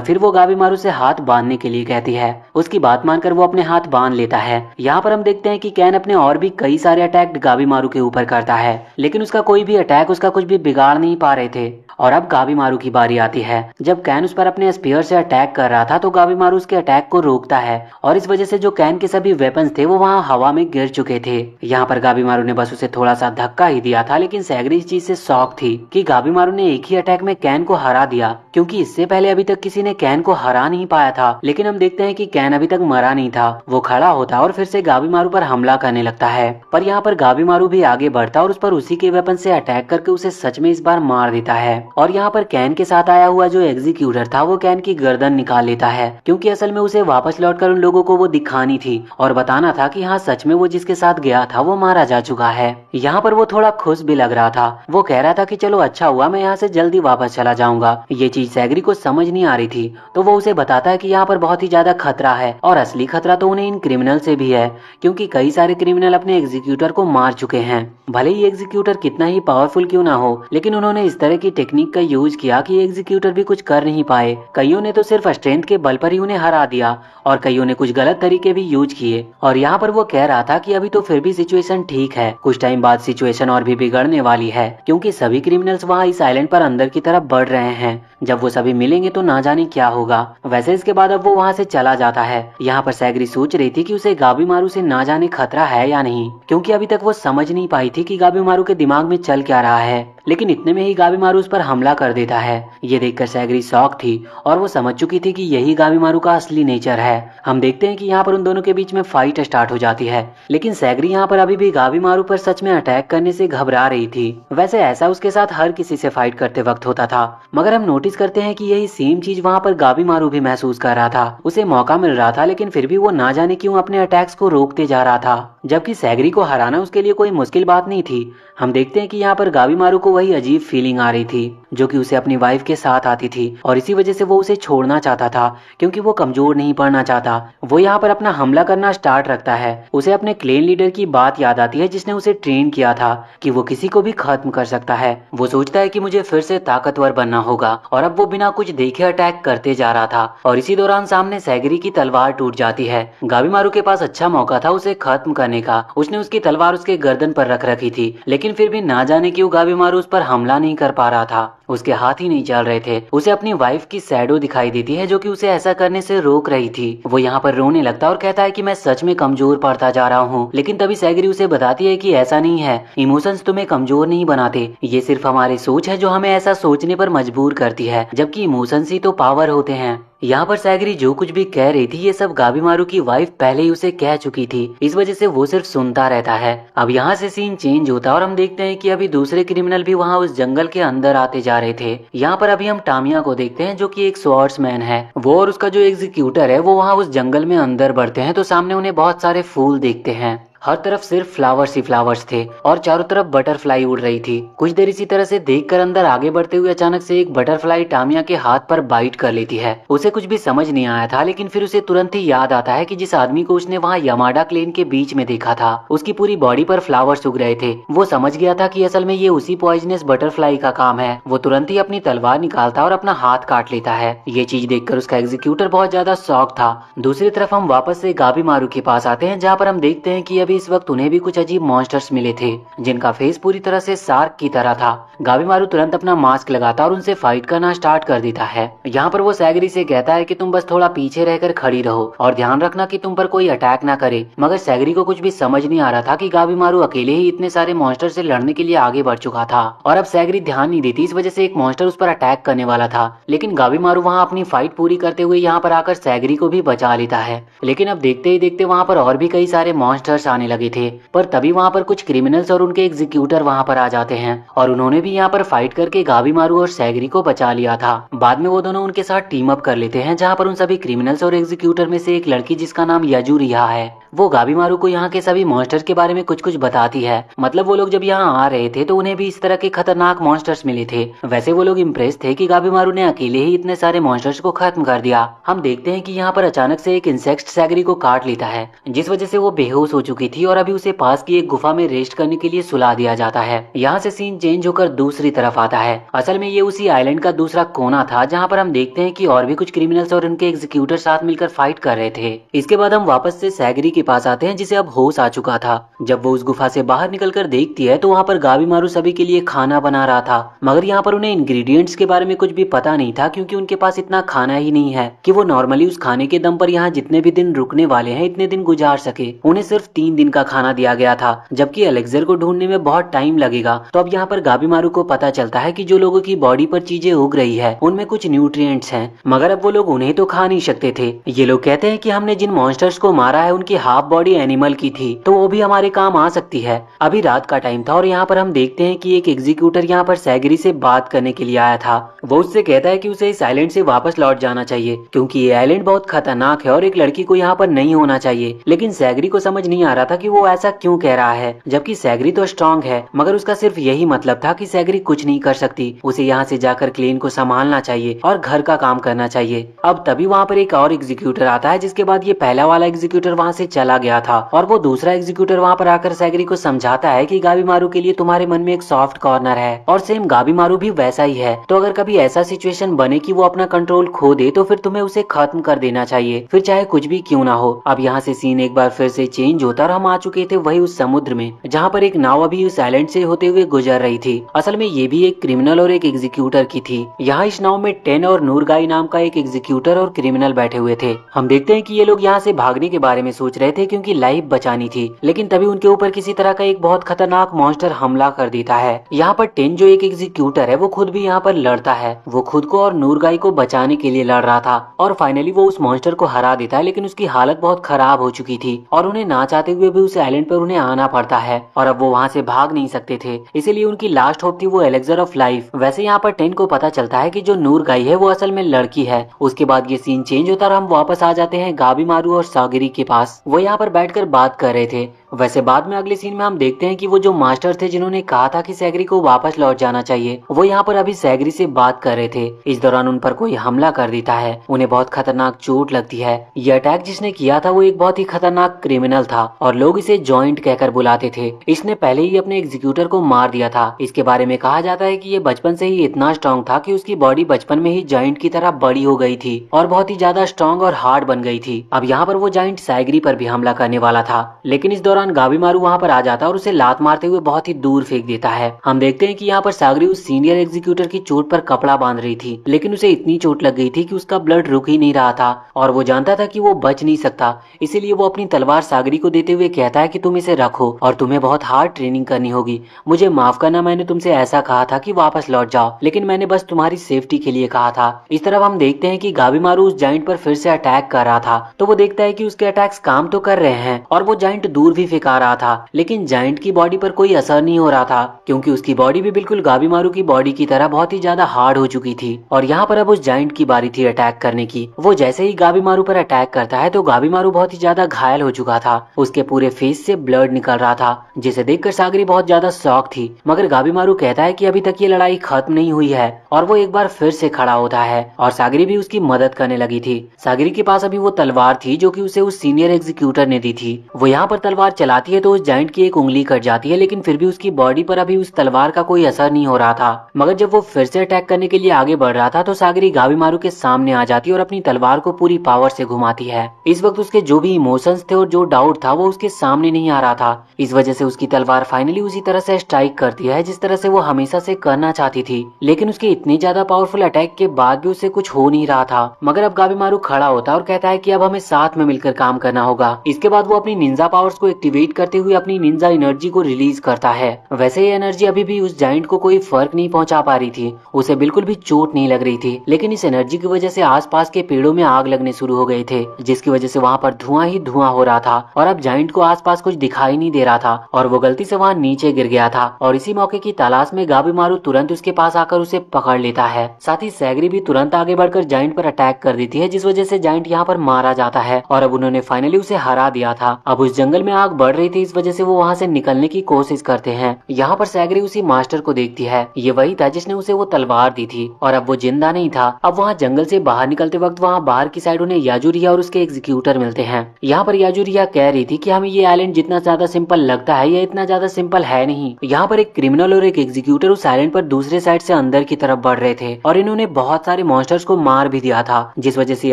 फिर वो गाबीमारू से हाथ बांधने के लिए कहती है। उसकी बात मानकर वो अपने हाथ बांध लेता है। यहाँ पर हम देखते हैं कि कैन अपने और भी कई सारे अटैक गाबीमारू के ऊपर करता है, लेकिन उसका कोई भी अटैक उसका कुछ भी बिगाड़ नहीं पा रहे थे। और अब गाबीमारू की बारी आती है। जब कैन उस पर अपने स्पीयर से अटैक कर रहा था तो गाबीमारू उसके अटैक को रोकता है, और इस वजह से जो कैन के सभी वेपन्स थे वो वहाँ हवा में गिर चुके थे। यहाँ पर गाबीमारू ने बस उसे थोड़ा सा धक्का ही दिया था, लेकिन सैगरी इस चीज से शॉक थी कि गाबीमारू ने एक ही अटैक में कैन को हरा दिया, क्योंकि इससे पहले अभी तक किसी ने कैन को हरा नहीं पाया था। लेकिन हम देखते हैं कि कैन अभी तक मरा नहीं था। वो खड़ा होता और फिर से गाबीमारू पर हमला करने लगता है, पर यहाँ पर गाबीमारू भी आगे बढ़ता और उस पर उसी के वेपन से अटैक करके उसे सच में इस बार मार देता है। और यहाँ पर कैन के साथ आया हुआ जो एग्जीक्यूटर था वो कैन की गर्दन निकाल लेता है, क्योंकि असल में उसे वापस लौटकर उन लोगों को वो दिखानी थी और बताना था कि हाँ सच में वो जिसके साथ गया था वो मारा जा चुका है। यहाँ पर वो थोड़ा खुश भी लग रहा था। वो कह रहा था कि चलो अच्छा हुआ, मैं यहाँ से जल्दी वापस चला जाऊंगा। ये चीज सैगरी को समझ नहीं आ रही थी, तो वो उसे बताता है कि यहाँ पर बहुत ही ज्यादा खतरा है, और असली खतरा तो उन्हें इन क्रिमिनल से भी है, क्योंकि कई सारे क्रिमिनल अपने एग्जीक्यूटर को मार चुके हैं। भले ही एग्जीक्यूटर कितना ही पावरफुल क्यों ना हो, लेकिन उन्होंने इस तरह की टेक्निक का यूज किया कि एग्जीक्यूटर भी कुछ कर नहीं पाए। कईयों ने तो सिर्फ स्ट्रेंथ के बल पर ही उन्हें हरा दिया, और कईयों ने कुछ गलत तरीके भी यूज किए। और यहाँ पर वो कह रहा था कि अभी तो फिर भी सिचुएशन ठीक है, कुछ टाइम बाद सिचुएशन और भी बिगड़ने वाली है, क्योंकि सभी क्रिमिनल्स वहाँ इस आइलैंड पर अंदर की तरफ बढ़ रहे हैं। जब वो सभी मिलेंगे तो ना जाने क्या होगा। वैसे इसके बाद अब वो वहाँ से चला जाता है। यहाँ पर सैगरी सोच रही थी कि उसे गाबीमारू से ना जाने खतरा है या नहीं, क्योंकि अभी तक वो समझ नहीं पाई थी कि गाबीमारू के दिमाग में चल क्या रहा है। लेकिन इतने में ही गाबीमारू उस पर हमला कर देता है। ये देखकर सैगरी शॉक थी और वो समझ चुकी थी कि यही गाबीमारू का असली नेचर है। हम देखते हैं कि यहाँ पर उन दोनों के बीच में फाइट स्टार्ट हो जाती है, लेकिन सैगरी यहाँ पर अभी भी गाबीमारू पर सच में अटैक करने से घबरा रही थी। वैसे ऐसा उसके साथ हर किसी से फाइट करते वक्त होता था, मगर हम नोटिस करते हैं कि यही सेम चीज वहाँ पर गाबीमारू भी महसूस कर रहा था। उसे मौका मिल रहा था, लेकिन फिर भी वो ना जाने क्यों अपने अटैक्स को रोकते जा रहा था, जबकि सैगरी को हराना उसके लिए कोई मुश्किल बात नहीं थी। हम देखते हैं कि यहाँ पर गाबीमारू को वही अजीब फीलिंग आ रही थी जो कि उसे अपनी वाइफ के साथ आती थी, और इसी वजह से वो उसे छोड़ना चाहता था, क्योंकि वो कमजोर नहीं पड़ना चाहता। वो यहाँ पर अपना हमला करना स्टार्ट रखता है। उसे अपने क्लेन लीडर की बात याद आती है जिसने उसे ट्रेन किया था कि वो किसी को भी खत्म कर सकता है। वो सोचता है कि मुझे फिर से ताकतवर बनना होगा, और अब वो बिना कुछ देखे अटैक करते जा रहा था। और इसी दौरान सामने सैगरी की तलवार टूट जाती है। गाबीमारू के पास अच्छा मौका था उसे खत्म करने का। उसने उसकी तलवार उसके गर्दन पर रख रखी थी, लेकिन फिर भी ना जाने क्यों गाबीमारू उस पर हमला नहीं कर पा रहा था। उसके हाथ ही नहीं चल रहे थे। उसे अपनी वाइफ की शैडो दिखाई देती है जो कि उसे ऐसा करने से रोक रही थी। वो यहाँ पर रोने लगता है और कहता है कि मैं सच में कमजोर पड़ता जा रहा हूँ। लेकिन तभी सैगरी उसे बताती है कि ऐसा नहीं है, इमोशंस तुम्हें कमजोर नहीं बनाते, ये सिर्फ हमारी सोच है जो हमें ऐसा सोचने पर मजबूर करती है, जबकि इमोशंस ही तो पावर होते हैं। यहाँ पर सैगरी जो कुछ भी कह रही थी ये सब गाबीमारू की वाइफ पहले ही उसे कह चुकी थी, इस वजह से वो सिर्फ सुनता रहता है। अब यहाँ से सीन चेंज होता है और हम देखते हैं कि अभी दूसरे क्रिमिनल भी वहाँ उस जंगल के अंदर आते जा रहे थे। यहाँ पर अभी हम टामिया को देखते हैं जो कि एक स्वॉर्ड्समैन है। वो और उसका जो एग्जीक्यूटर है वो वहाँ उस जंगल में अंदर बढ़ते हैं, तो सामने उन्हें बहुत सारे फूल देखते हैं। हर तरफ सिर्फ फ्लावर्स ही फ्लावर्स थे और चारों तरफ बटरफ्लाई उड़ रही थी। कुछ देर इसी तरह से देखकर अंदर आगे बढ़ते हुए अचानक से एक बटरफ्लाई टामिया के हाथ पर बाइट कर लेती है। उसे कुछ भी समझ नहीं आया था, लेकिन फिर उसे तुरंत ही याद आता है कि जिस आदमी को उसने वहाँ यमाडा क्लेन के बीच में देखा था उसकी पूरी बॉडी पर फ्लावर्स उग रहे थे। वो समझ गया था कि असल में ये उसी पॉइजनस बटरफ्लाई का काम है। वो तुरंत ही अपनी तलवार निकालता और अपना हाथ काट लेता है। ये चीज देखकर उसका एग्जीक्यूटर बहुत ज्यादा शॉक था। दूसरी तरफ हम वापस से गाबीमारू के पास आते हैं, जहाँ पर हम देखते हैं कि अभी तभी इस वक्त उन्हें भी कुछ अजीब मॉन्स्टर्स मिले थे जिनका फेस पूरी तरह से शार्क की तरह था। गाबीमारू तुरंत अपना मास्क लगाता और उनसे फाइट करना स्टार्ट कर देता है। यहाँ पर वो सैगरी से कहता है कि तुम बस थोड़ा पीछे रहकर खड़ी रहो और ध्यान रखना कि तुम पर कोई अटैक ना करे। मगर सैगरी को कुछ भी समझ नहीं आ रहा था कि गाबीमारू अकेले ही इतने सारे मॉन्स्टर से लड़ने के लिए आगे बढ़ चुका था और अब सैगरी ध्यान नहीं देती, इस वजह से एक मॉन्स्टर उस पर अटैक करने वाला था। लेकिन गाबीमारू वहाँ अपनी फाइट पूरी करते हुए यहाँ पर आकर सैगरी को भी बचा लेता है। लेकिन अब देखते ही देखते वहाँ पर और भी कई सारे मॉन्स्टर्स आने लगे थे, पर तभी वहाँ पर कुछ क्रिमिनल्स और उनके एग्जीक्यूटर वहाँ पर आ जाते हैं और उन्होंने भी यहाँ पर फाइट करके गाबीमारू और सैगरी को बचा लिया था। बाद में वो दोनों उनके साथ टीम अप कर लेते हैं, जहाँ पर उन सभी क्रिमिनल्स और एग्जीक्यूटर में से एक लड़की जिसका नाम यजू रिहा है, वो गाबीमारू को यहाँ के सभी मॉन्स्टर्स के बारे में कुछ कुछ बताती है। मतलब वो लोग जब यहाँ आ रहे थे तो उन्हें भी इस तरह के खतरनाक मॉन्स्टर्स मिले थे। वैसे वो लोग इम्प्रेस थे कि गाबीमारू ने अकेले ही इतने सारे मॉन्स्टर्स को खत्म कर दिया। हम देखते हैं कि यहाँ पर अचानक से एक इंसेक्ट सैगरी को काट लेता है, जिस वजह से वो बेहोश हो चुकी थी और अभी उसे पास की एक गुफा में रेस्ट करने के लिए सुला दिया जाता है। यहाँ से सीन चेंज होकर दूसरी तरफ आता है। असल में ये उसी आइलैंड का दूसरा कोना था, जहाँ पर हम देखते हैं कि और भी कुछ क्रिमिनल्स और उनके एग्जीक्यूटर साथ मिलकर फाइट कर रहे थे। इसके बाद हम वापस से सैगरी के पास आते हैं, जिसे अब होश आ चुका था। जब वो उस गुफा से बाहर निकलकर देखती है तो वहाँ पर गाबीमारू सभी के लिए खाना बना रहा था, मगर यहाँ पर उन्हें इंग्रेडिएंट्स के बारे में कुछ भी पता नहीं था, क्योंकि उनके पास इतना खाना ही नहीं है कि वो नॉर्मली उस खाने के दम पर यहाँ जितने भी दिन रुकने वाले हैं इतने दिन गुजार सके। उन्हें सिर्फ 3 दिन का खाना दिया गया था, जबकि एलेक्जेर को ढूंढने में बहुत टाइम लगेगा। तो अब यहाँ पर गाबीमारू को पता चलता है कि जो लोगों की बॉडी पर चीजें उग रही है उनमें कुछ न्यूट्रिएंट्स हैं, मगर अब वो लोग उन्हें तो खा नहीं सकते थे। ये लोग कहते हैं कि हमने जिन मॉन्स्टर्स को मारा है उनकी हाफ बॉडी एनिमल की थी, तो वो भी हमारे काम आ सकती है। अभी रात का टाइम था और यहाँ पर हम देखते हैं कि एक एग्जीक्यूटर यहाँ पर सैगरी से बात करने के लिए आया था। वो उससे कहता है कि उसे इस आइलैंड से वापस लौट जाना चाहिए, क्योंकि ये आइलैंड बहुत खतरनाक है और एक लड़की को यहाँ पर नहीं होना चाहिए। लेकिन सैगरी को समझ नहीं आ रहा था कि वो ऐसा क्यों कह रहा है, जबकि सैगरी तो स्ट्रांग है, मगर उसका सिर्फ यही मतलब था कि सैगरी कुछ नहीं कर सकती, उसे यहाँ से जाकर क्लेन को संभालना चाहिए और घर का काम करना चाहिए। अब तभी वहाँ पर एक और एग्जीक्यूटर आता है, जिसके बाद ये पहला वाला एग्जीक्यूटर वहाँ से चला गया था और वो दूसरा एग्जीक्यूटर वहाँ पर आकर सैगरी को समझाता है कि गाबीमारू के लिए तुम्हारे मन में एक सॉफ्ट कॉर्नर है और सेम गाबीमारू भी वैसा ही है। तो अगर कभी ऐसा सिचुएशन बने कि वो अपना कंट्रोल खो दे तो फिर तुम्हें उसे खत्म कर देना चाहिए, फिर चाहे कुछ भी क्यों ना हो। अब यहाँ से सीन एक बार फिर से चेंज होता और हम आ चुके थे वही उस समुद्र में, जहाँ पर एक नाव अभी उस आइलैंड से होते हुए गुजर रही थी। असल में ये भी एक क्रिमिनल और एक एग्जीक्यूटर की थी। यहाँ इस नाव में टेन और नूरगाई नाम का एक एग्जीक्यूटर और क्रिमिनल बैठे हुए थे। हम देखते हैं कि ये लोग यहाँ से भागने के बारे में सोच रहे थे क्योंकि लाइफ बचानी थी, लेकिन तभी उनके ऊपर किसी तरह का एक बहुत खतरनाक मॉन्स्टर हमला कर देता है। यहाँ पर टेन जो एक एग्जीक्यूटर है वो खुद भी यहाँ पर लड़ता है। वो खुद को और नूरगाई को बचाने के लिए लड़ रहा था और फाइनली वो उस मॉन्स्टर को हरा देता है, लेकिन उसकी हालत बहुत खराब हो चुकी थी और उन्हें ना चाहते हुए भी उस आइलैंड पर उन्हें आना पड़ता है और अब वो वहाँ से भाग नहीं सकते थे, इसीलिए उनकी लास्ट होप थी वो एलेक्जर ऑफ लाइफ। वैसे यहाँ पर टेन को पता चलता है कि जो नूरगाई है वो असल में लड़की है। उसके बाद ये सीन चेंज होता और हम वापस आ जाते हैं गाबीमारू और सैगरी के पास। वो यहाँ पर बैठकर बात कर रहे थे। वैसे बाद में अगले सीन में हम देखते हैं कि वो जो मास्टर थे जिन्होंने कहा था कि सैगरी को वापस लौट जाना चाहिए, वो यहाँ पर अभी सैगरी से बात कर रहे थे। इस दौरान उन पर कोई हमला कर देता है, उन्हें बहुत खतरनाक चोट लगती है। ये अटैक जिसने किया था वो एक बहुत ही खतरनाक क्रिमिनल था और लोग इसे जॉइंट कहकर बुलाते थे। इसने पहले ही अपने एग्जीक्यूटर को मार दिया था। इसके बारे में कहा जाता है कि ये बचपन से ही इतना स्ट्रॉन्ग था कि उसकी बॉडी बचपन में ही जॉइंट की तरह बड़ी हो गई थी और बहुत ही ज्यादा स्ट्रॉन्ग और हार्ड बन गई थी। अब यहाँ पर वो जॉइंट सैगरी पर भी हमला करने वाला था, लेकिन इस दौरान गाबीमारू वहाँ पर आ जाता और उसे लात मारते हुए बहुत ही दूर फेंक देता है। हम देखते हैं कि यहाँ पर सैगरी उस सीनियर एग्जीक्यूटर की चोट पर कपड़ा बांध रही थी, लेकिन उसे इतनी चोट लग गई थी कि उसका ब्लड रुक ही नहीं रहा था और वो जानता था कि वो बच नहीं सकता। इसीलिए वो अपनी तलवार सैगरी को देते हुए कहता है कि तुम इसे रखो और तुम्हें बहुत हार्ड ट्रेनिंग करनी होगी। मुझे माफ करना, मैंने तुमसे ऐसा कहा था कि वापस लौट जाओ, लेकिन मैंने बस तुम्हारी सेफ्टी के लिए कहा था। इस तरफ हम देखते हैं कि गाबीमारू उस जाइंट पर फिर से अटैक कर रहा था, तो वो देखता है कि उसके अटैक्स काम तो कर रहे हैं और वो जाइंट दूर भी फेंका रहा था, लेकिन जाइंट की बॉडी पर कोई असर नहीं हो रहा था क्योंकि उसकी बॉडी भी बिल्कुल गाबीमारू की बॉडी की तरह बहुत ही ज्यादा हार्ड हो चुकी थी। और यहाँ पर अब उस जाइंट की बारी थी अटैक करने की। वो जैसे ही गाबीमारू पर अटैक करता है तो गाबीमारू बहुत ही ज्यादा घायल हो चुका था, उसके पूरे फेस से ब्लड निकल रहा था, जिसे देखकर सैगरी बहुत ज्यादा शॉक थी। मगर गाबीमारू कहता है कि अभी तक ये लड़ाई खत्म नहीं हुई है और वो एक बार फिर से खड़ा होता है और सैगरी भी उसकी मदद करने लगी थी। सैगरी के पास अभी वो तलवार थी जो कि उसे उस सीनियर एग्जीक्यूटर ने दी थी। वो यहाँ पर तलवार चलाती है तो उस जाइंट की एक उंगली कट जाती है, लेकिन फिर भी उसकी बॉडी पर अभी उस तलवार का कोई असर नहीं हो रहा था। मगर जब वो फिर से अटैक करने के लिए आगे बढ़ रहा था तो सैगरी गाबीमारू के सामने आ जाती है और अपनी तलवार को पूरी पावर से घुमाती है। इस वक्त उसके जो भी इमोशंस थे और जो डाउट था वो उसके उसके सामने नहीं आ रहा था। इस वजह से उसकी तलवार फाइनली उसी तरह से स्ट्राइक करती है जिस तरह से वो हमेशा से करना चाहती थी। लेकिन उसके इतनी ज्यादा पावरफुल अटैक के बाद भी उससे कुछ हो नहीं रहा था। मगर अब गाबीमारू खड़ा होता है और कहता है कि अब हमें साथ में मिलकर काम करना होगा। इसके बाद वो अपनी निंजा पावर्स को एक्टिवेट करते हुए अपनी निंजा एनर्जी को रिलीज करता है। वैसे ये एनर्जी अभी भी उस जाइंट को कोई फर्क नहीं पहुंचा पा रही थी, उसे बिल्कुल भी चोट नहीं लग रही थी। लेकिन इस एनर्जी की वजह से आसपास के पेड़ों में आग लगने शुरू हो गए थे, जिसकी वजह से वहाँ पर धुआं ही धुआं हो रहा था और अब जाइंट को आसपास कुछ दिखाई नहीं दे रहा था और वो गलती से वहाँ नीचे गिर गया था। और इसी मौके की तलाश में गाबीमारू तुरंत उसके पास आकर उसे पकड़ लेता है। साथ ही सैगरी भी तुरंत आगे बढ़कर जाइंट पर अटैक कर देती है, जिस वजह से जाइंट यहाँ पर मारा जाता है और अब उन्होंने फाइनली उसे हरा दिया था। अब उस जंगल में आग बढ़ रही थी, इस वजह से वो वहाँ से निकलने की कोशिश करते हैं। यहाँ पर सैगरी उसी मास्टर को देखती है, ये वही था जिसने उसे वो तलवार दी थी और अब वो जिंदा नहीं था। अब वहाँ जंगल से बाहर निकलते वक्त वहाँ बाहर की साइड उन्हें याजुरिया और उसके एग्जीक्यूटर मिलते हैं। यहाँ पर याजुरिया कह रही थी कि हमें ये आइलैंड जितना ज्यादा सिंपल लगता है ये इतना ज्यादा सिंपल है नहीं। यहाँ पर एक क्रिमिनल और एक एग्जीक्यूटर उस आइलैंड पर दूसरे साइड से अंदर की तरफ बढ़ रहे थे और इन्होंने बहुत सारे मॉन्स्टर्स को मार भी दिया था, जिस वजह से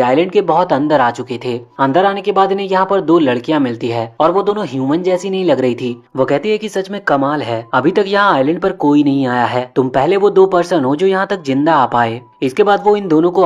आइलैंड के बहुत अंदर आ चुके थे। अंदर आने के बाद इन्हें यहाँ पर दो लड़कियां मिलती है और वो दोनों ह्यूमन जैसी नहीं लग रही थी। वो कहती है कि सच में कमाल है, अभी तक यहाँ आइलैंड पर कोई नहीं आया है, तुम पहले वो दो पर्सन हो जो यहाँ तक जिंदा आ पाए। इसके बाद वो इन दोनों को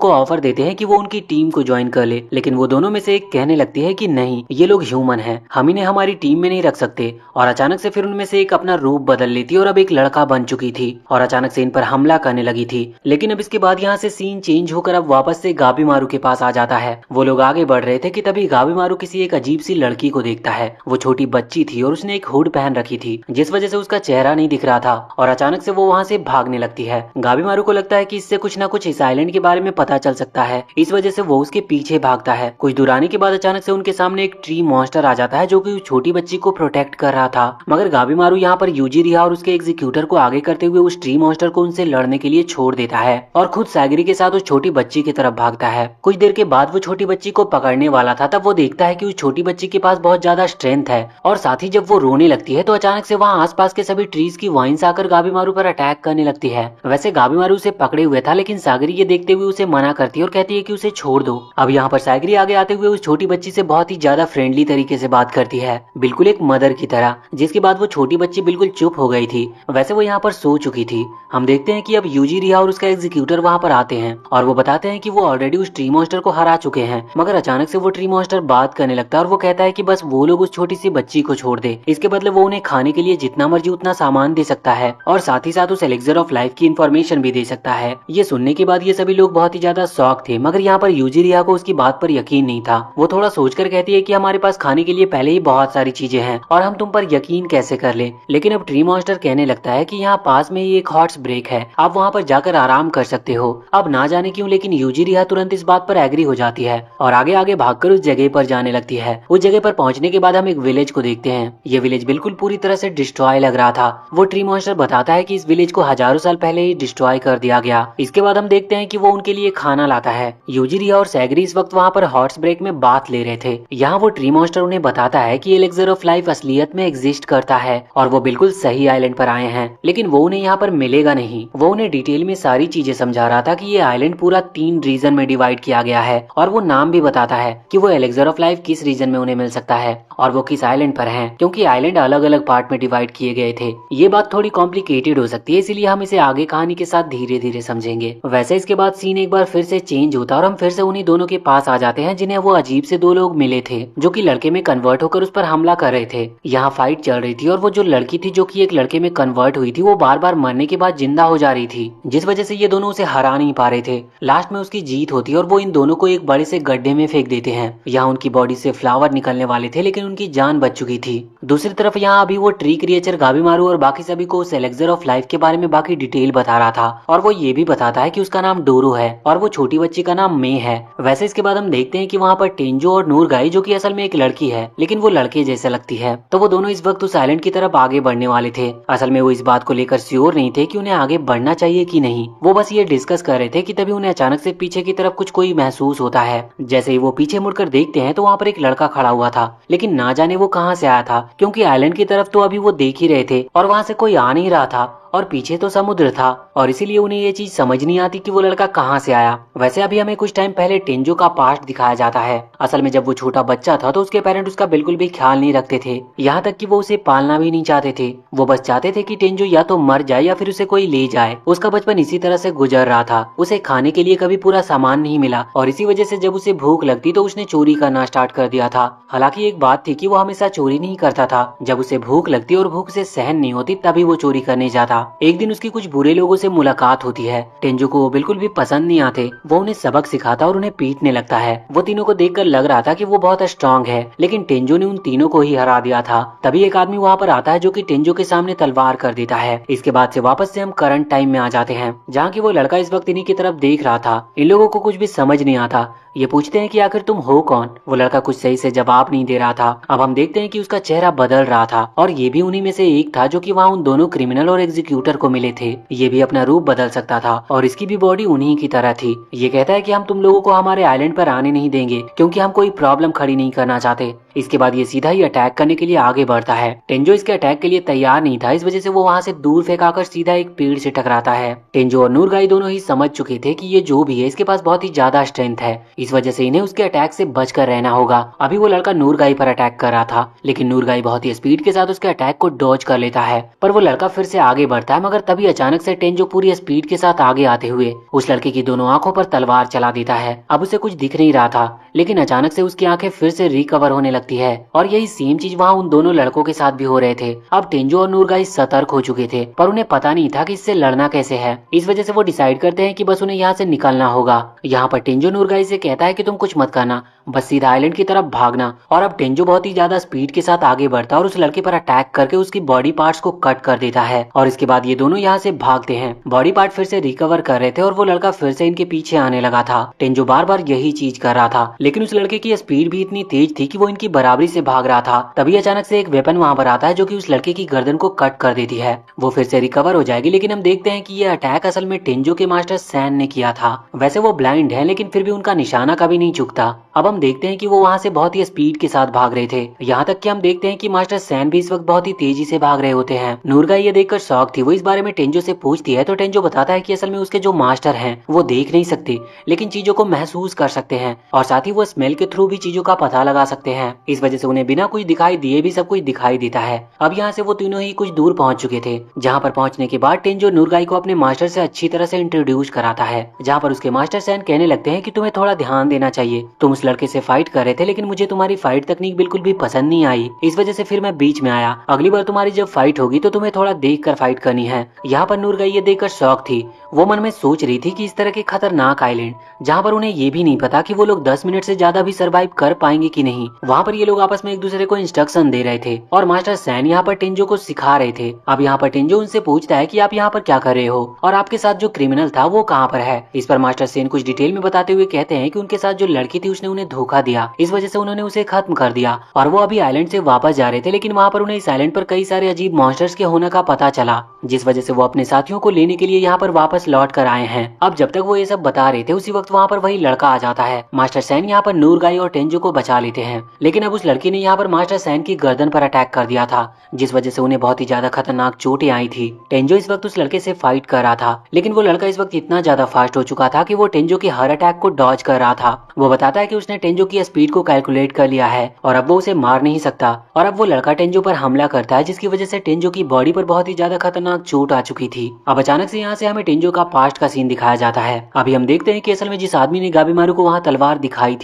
ऑफर देते हैं कि वो उनकी टीम को ज्वाइन कर ले, लेकिन वो दोनों में से एक कहने लगती है कि नहीं, ये लोग ह्यूमन हैं, हम इन्हें हमारी टीम में नहीं रख सकते। और अचानक से फिर उनमें से एक अपना रूप बदल लेती और अब एक लड़का बन चुकी थी और अचानक से इन पर हमला करने लगी थी। लेकिन अब इसके बाद यहाँ से सीन चेंज होकर अब वापस से गाबीमारू के पास आ जाता है। वो लोग आगे बढ़ रहे थे कि तभी गाबीमारू किसी एक अजीब सी लड़की को देखता है। वो छोटी बच्ची थी और उसने एक हुड पहन रखी थी, जिस वजह से उसका चेहरा नहीं दिख रहा था और अचानक से वो वहाँ से भागने लगती है। गाबीमारू को लगता है कि इससे कुछ ना कुछ इस आइलैंड के बारे में पता चल सकता है, इस वजह से वो उसके पीछे भागता है। कुछ दूर आने के बाद अचानक से उनके सामने एक ट्री मॉन्स्टर आ जाता है जो कि उस छोटी बच्ची को प्रोटेक्ट कर रहा था। मगर गाबीमारू यहाँ पर यूजिरिया और उसके एग्जीक्यूटर को आगे करते हुए उस ट्री मॉन्स्टर को उनसे लड़ने के लिए छोड़ देता है और खुद सैगरी के साथ उस छोटी बच्ची की तरफ भागता है। कुछ देर के बाद वो छोटी बच्ची को पकड़ने वाला था, तब वो देखता है कि उस छोटी बच्ची के पास बहुत ज्यादा स्ट्रेंथ है और साथ ही जब वो रोने लगती है तो अचानक से वहाँ आसपास के सभी ट्रीज की वाइन्स आकर गाबीमारू पर अटैक करने लगती है। वैसे गाबीमारू उसे पकड़े हुए था, लेकिन सैगरी ये देखते हुए उसे मना करती है और कहती है कि उसे छोड़ दो। अब यहाँ पर सैगरी आगे आते हुए उस छोटी बच्ची से बहुत ही ज्यादा फ्रेंडली तरीके से बात करती है, बिल्कुल एक मदर की तरह, जिसके बाद वो छोटी बच्ची बिल्कुल चुप हो गई थी। वैसे वो यहाँ पर सो चुकी थी। हम देखते हैं कि अब यूजिरिया और उसका एग्जीक्यूटर वहाँ पर आते हैं और वो बताते हैं कि वो ऑलरेडी उस ट्री मॉन्स्टर को हरा चुके हैं। मगर अचानक से वो ट्री मॉन्स्टर बात करने लगता है और वो कहता है कि बस वो लोग उस छोटी सी बच्ची को छोड़ दे, इसके बदले वो उन्हें खाने के लिए जितना मर्जी उतना सामान दे सकता है और साथ ही साथ उस एलिक्सर ऑफ लाइफ की इन्फॉर्मेशन भी दे सकता है। ये सुनने के बाद ये सभी लोग बहुत ही ज्यादा शॉक थे, मगर यहाँ पर यूजिरिया को उसकी बात पर यकीन नहीं था। वो थोड़ा सोचकर कहती है कि हमारे पास खाने के लिए पहले ही बहुत सारी चीजें हैं और हम तुम पर यकीन कैसे कर ले। लेकिन अब ट्री मॉन्स्टर कहने लगता है कि यहाँ पास में ही एक हॉर्स ब्रेक है, आप वहाँ पर जाकर आराम कर सकते हो। अब ना जाने क्यों लेकिन यूजिरिया तुरंत इस बात पर एग्री हो जाती है और आगे आगे भागकर उस जगह पर जाने लगती है। उस जगह पर पहुंचने के बाद हम एक विलेज को देखते हैं। ये विलेज बिल्कुल पूरी तरह से डिस्ट्रॉय लग रहा था। वो ट्री मॉन्स्टर बताता है कि इस विलेज को हजारों साल पहले ही डिस्ट्रॉय कर दिया गया। इसके बाद हम देखते हैं कि वो उनके लिए खाना लाता है। यूजिरिया और सैगरी इस वक्त वहाँ पर हॉर्स ब्रेक में बात ले रहे थे। यहाँ वो ट्री मॉन्स्टर उन्हें बताता है कि एलिक्सर ऑफ लाइफ असलियत में एग्जिस्ट करता है और वो बिल्कुल सही आइलैंड पर आए हैं, लेकिन वो उन्हें यहाँ पर मिलेगा नहीं। वो उन्हें डिटेल में सारी चीजें समझा रहा था कि ये आइलैंड पूरा 3 रीजन में डिवाइड किया गया है और वो नाम भी बताता है कि वो एलिक्सर ऑफ लाइफ किस रीजन में उन्हें मिल सकता है और वो किस आइलैंड पर है, क्योंकि आइलैंड अलग अलग पार्ट में डिवाइड किए गए थे। ये बात थोड़ी कॉम्प्लिकेटेड हो सकती है, इसीलिए हम इसे आगे कहानी के साथ धीरे धीरे समझेंगे। वैसे इसके बाद सीन एक बार फिर से चेंज होता और हम फिर से उन्हीं दोनों के पास आ जाते हैं जिन्हें वो अजीब से 2 लोग मिले थे जो कि लड़के में कन्वर्ट होकर उस पर हमला कर रहे थे। यहाँ फाइट चल रही थी और वो जो लड़की थी जो कि एक लड़के में कन्वर्ट हुई थी वो बार बार मरने के बाद जिंदा हो जा रही थी, जिस वजह से ये दोनों उसे हरा नहीं पा रहे थे। लास्ट में उसकी जीत होती है और वो इन दोनों को एक बड़े से गड्ढे में फेंक देते हैं। यहाँ उनकी बॉडी से फ्लावर निकलने वाले थे, लेकिन उनकी जान बच चुकी थी। दूसरी तरफ यहाँ अभी वो ट्री क्रिएचर गाबीमारू और बाकी सभी को उस एलिक्सर ऑफ लाइफ के बारे में बाकी डिटेल बता रहा था और वो ये भी बताता है कि उसका नाम डोरो है और वो छोटी बच्ची का नाम मे है। वैसे इसके बाद हम देखते हैं कि वहाँ पर टेंजो और नूर गाई जो कि असल में एक लड़की है लेकिन वो लड़के जैसे लगती है, तो वो दोनों इस वक्त उस आइलैंड की तरफ आगे बढ़ने वाले थे। असल में वो इस बात को लेकर श्योर नहीं थे कि उन्हें आगे बढ़ना चाहिए कि नहीं, वो बस ये डिस्कस कर रहे थे कि तभी उन्हें अचानक से पीछे की तरफ कुछ कोई महसूस होता है। जैसे ही वो पीछे मुड़कर देखते हैं तो वहाँ पर एक लड़का खड़ा हुआ था, लेकिन ना जाने वो कहाँ से आया था, क्योंकि आइलैंड की तरफ तो अभी वो देख ही रहे थे और वहाँ से कोई आ नहीं रहा था और पीछे तो समुद्र था और इसीलिए उन्हें ये चीज समझ नहीं आती कि वो लड़का कहाँ से आया। वैसे अभी हमें कुछ टाइम पहले टेंजो का पास्ट दिखाया जाता है। असल में जब वो छोटा बच्चा था तो उसके पेरेंट उसका बिल्कुल भी ख्याल नहीं रखते थे, यहाँ तक कि वो उसे पालना भी नहीं चाहते थे। वो बस चाहते थे कि टेंजो या तो मर जाए या फिर उसे कोई ले जाए। उसका बचपन इसी तरह से गुजर रहा था। उसे खाने के लिए कभी पूरा सामान नहीं मिला और इसी वजह से जब उसे भूख लगती तो उसने चोरी करना स्टार्ट कर दिया था। हालांकि एक बात थी कि वो हमेशा चोरी नहीं करता था। जब उसे भूख लगती और भूख से सहन नहीं होती तभी वो चोरी करने जाता। एक दिन उसकी कुछ बुरे लोगों से मुलाकात होती है। टेंजो को वो बिल्कुल भी पसंद नहीं आते। वो उन्हें सबक सिखाता और उन्हें पीटने लगता है। वो तीनों को देखकर लग रहा था कि वो बहुत स्ट्रांग है, लेकिन टेंजो ने उन तीनों को ही हरा दिया था। तभी एक आदमी वहाँ पर आता है जो कि टेंजो के सामने तलवार कर देता है। इसके बाद से वापस से हम करंट टाइम में आ जाते हैं, जहाँ की वो लड़का इस वक्त इन्हीं की तरफ देख रहा था। इन लोगों को कुछ भी समझ नहीं आता। ये पूछते हैं कि आखिर तुम हो कौन। वो लड़का कुछ सही से जवाब नहीं दे रहा था। अब हम देखते हैं कि उसका चेहरा बदल रहा था और ये भी उन्हीं में से एक था जो कि वहाँ उन दोनों क्रिमिनल और एग्जीक्यूटर को मिले थे। ये भी अपना रूप बदल सकता था और इसकी भी बॉडी उन्हीं की तरह थी। ये कहता है कि हम तुम लोगों को हमारे आइलैंड पर आने नहीं देंगे क्योंकि हम कोई प्रॉब्लम खड़ी नहीं करना चाहते। इसके बाद ये सीधा ही अटैक करने के लिए आगे बढ़ता है। टेंजो इसके अटैक के लिए तैयार नहीं था, इस वजह से वो वहाँ से दूर फेंकाकर सीधा एक पेड़ से टकराता है। टेंजो और नूरगाई दोनों ही समझ चुके थे कि ये जो भी है इसके पास बहुत ही ज्यादा स्ट्रेंथ है, इस वजह से इन्हें उसके अटैक से बचकर रहना होगा। अभी वो लड़का नूरगाई पर अटैक कर रहा था, लेकिन नूरगाई बहुत ही स्पीड के साथ उसके अटैक को डॉज कर लेता है। पर वो लड़का फिर से आगे बढ़ता है, मगर तभी अचानक से टेंजो पूरी स्पीड के साथ आगे आते हुए उस लड़के की दोनों आंखों पर तलवार चला देता है। अब उसे कुछ दिख नहीं रहा था, लेकिन अचानक से उसकी आंखें फिर से रिकवर होने लगती है और यही सेम चीज वहाँ उन दोनों लड़कों के साथ भी हो रहे थे। अब टेंजो और नूरगाई सतर्क हो चुके थे, पर उन्हें पता नहीं था कि इससे लड़ना कैसे है। इस वजह से वो डिसाइड करते हैं कि बस उन्हें यहाँ से निकलना होगा। यहाँ पर टेंजो नूरगाई से कहता है कि तुम कुछ मत करना, बस सीधा आइलैंड की तरफ भागना। और अब टेंजो बहुत ही ज्यादा स्पीड के साथ आगे बढ़ता है और उस लड़के पर अटैक करके उसकी बॉडी पार्ट्स को कट कर देता है। और इसके बाद ये दोनों यहाँ से भागते हैं। बॉडी पार्ट फिर से रिकवर कर रहे थे और वो लड़का फिर से इनके पीछे आने लगा था। टेंजो बार बार यही चीज कर रहा था, लेकिन उस लड़के की स्पीड भी इतनी तेज थी कि वो इनकी बराबरी से भाग रहा था। तभी अचानक से एक वेपन वहाँ पर आता है जो कि उस लड़के की गर्दन को कट कर देती है। वो फिर से रिकवर हो जाएगी, लेकिन हम देखते हैं कि ये अटैक असल में टेंजो के मास्टर सैन ने किया था। वैसे वो ब्लाइंड है, लेकिन फिर भी उनका निशाना कभी नहीं चूकता। अब हम देखते हैं कि वो वहाँ से बहुत ही स्पीड के साथ भाग रहे थे। यहाँ तक कि हम देखते हैं कि मास्टर सैन भी इस वक्त बहुत ही तेजी से भाग रहे होते हैं। नूरगाई ये देखकर शॉक थी। वो इस बारे में टेंजो से पूछती है तो टेंजो बताता है कि असल में उसके जो मास्टर हैं वो देख नहीं सकते, लेकिन चीजों को महसूस कर सकते हैं और साथ ही वो स्मेल के थ्रू भी चीजों का पता लगा सकते हैं। इस वजह से उन्हें बिना कुछ दिखाई दिए भी सब कुछ दिखाई देता है। अब यहाँ से वो तीनों ही कुछ दूर पहुंच चुके थे, जहाँ पर पहुंचने के बाद टेंजो नूरगाई को अपने मास्टर से अच्छी तरह से इंट्रोड्यूस कराता है, जहाँ पर उसके मास्टर सैन कहने लगते हैं कि तुम्हें थोड़ा ध्यान देना चाहिए। तुम उस लड़के से फाइट कर रहे थे, लेकिन मुझे तुम्हारी फाइट तकनीक बिल्कुल भी पसंद नहीं आई, इस वजह से फिर मैं बीच में आया। अगली बार तुम्हारी जब फाइट होगी तो तुम्हें थोड़ा देख कर फाइट करनी है। यहाँ पर नूरगाई ये देखकर शौक थी। वो मन में सोच रही थी कि इस तरह के खतरनाक आइलैंड, जहाँ पर उन्हें ये भी नहीं पता कि वो लोग 10 मिनट से ज्यादा भी सरवाइव कर पाएंगे कि नहीं, वहाँ पर ये लोग आपस में एक दूसरे को इंस्ट्रक्शन दे रहे थे और मास्टर सैन यहाँ पर टेंजो को सिखा रहे थे। अब यहाँ पर टेंजो उनसे पूछता है कि आप यहाँ पर क्या कर रहे हो और आपके साथ जो क्रिमिनल था वो कहाँ पर है। इस पर मास्टर सैन कुछ डिटेल में बताते हुए कहते हैं कि उनके साथ जो लड़की थी उसने उन्हें धोखा दिया, इस वजह से उन्होंने उसे खत्म कर दिया और वो अभी आइलैंड से वापस जा रहे थे, लेकिन वहाँ पर उन्हें इस आइलैंड पर कई सारे अजीब मॉन्स्टर्स के होने का पता चला, जिस वजह से वो अपने साथियों को लेने के लिए यहाँ पर वापस लौट कर आए हैं। अब जब तक वो ये सब बता रहे थे उसी वक्त वहाँ पर वही लड़का आ जाता है। मास्टर सैन यहाँ पर नूरगाई और टेंजो को बचा लेते हैं, लेकिन अब उस लड़की ने यहाँ पर मास्टर सैन की गर्दन पर अटैक कर दिया था, जिस वजह से उन्हें बहुत ही ज्यादा खतरनाक चोटें आई थी। टेंजो इस वक्त उस लड़के से फाइट कर रहा था, लेकिन वो लड़का इस वक्त इतना ज्यादा फास्ट हो चुका था कि वो टेंजो के हर अटैक को डॉज कर रहा था। वो बताता है कि उसने टेंजो की स्पीड को कैलकुलेट कर लिया है और अब वो उसे मार नहीं सकता। और अब वो लड़का टेंजो पर हमला करता है, जिसकी वजह से टेंजो की बॉडी पर बहुत ही ज्यादा खतरनाक चोट आ चुकी थी। अब अचानक से यहाँ से हमें टेंजो का पास्ट का सीन दिखाया जाता है। अभी हम देखते हैं कि असल में जिस आदमी ने गाबीमारू को वहाँ तलवार दिखाई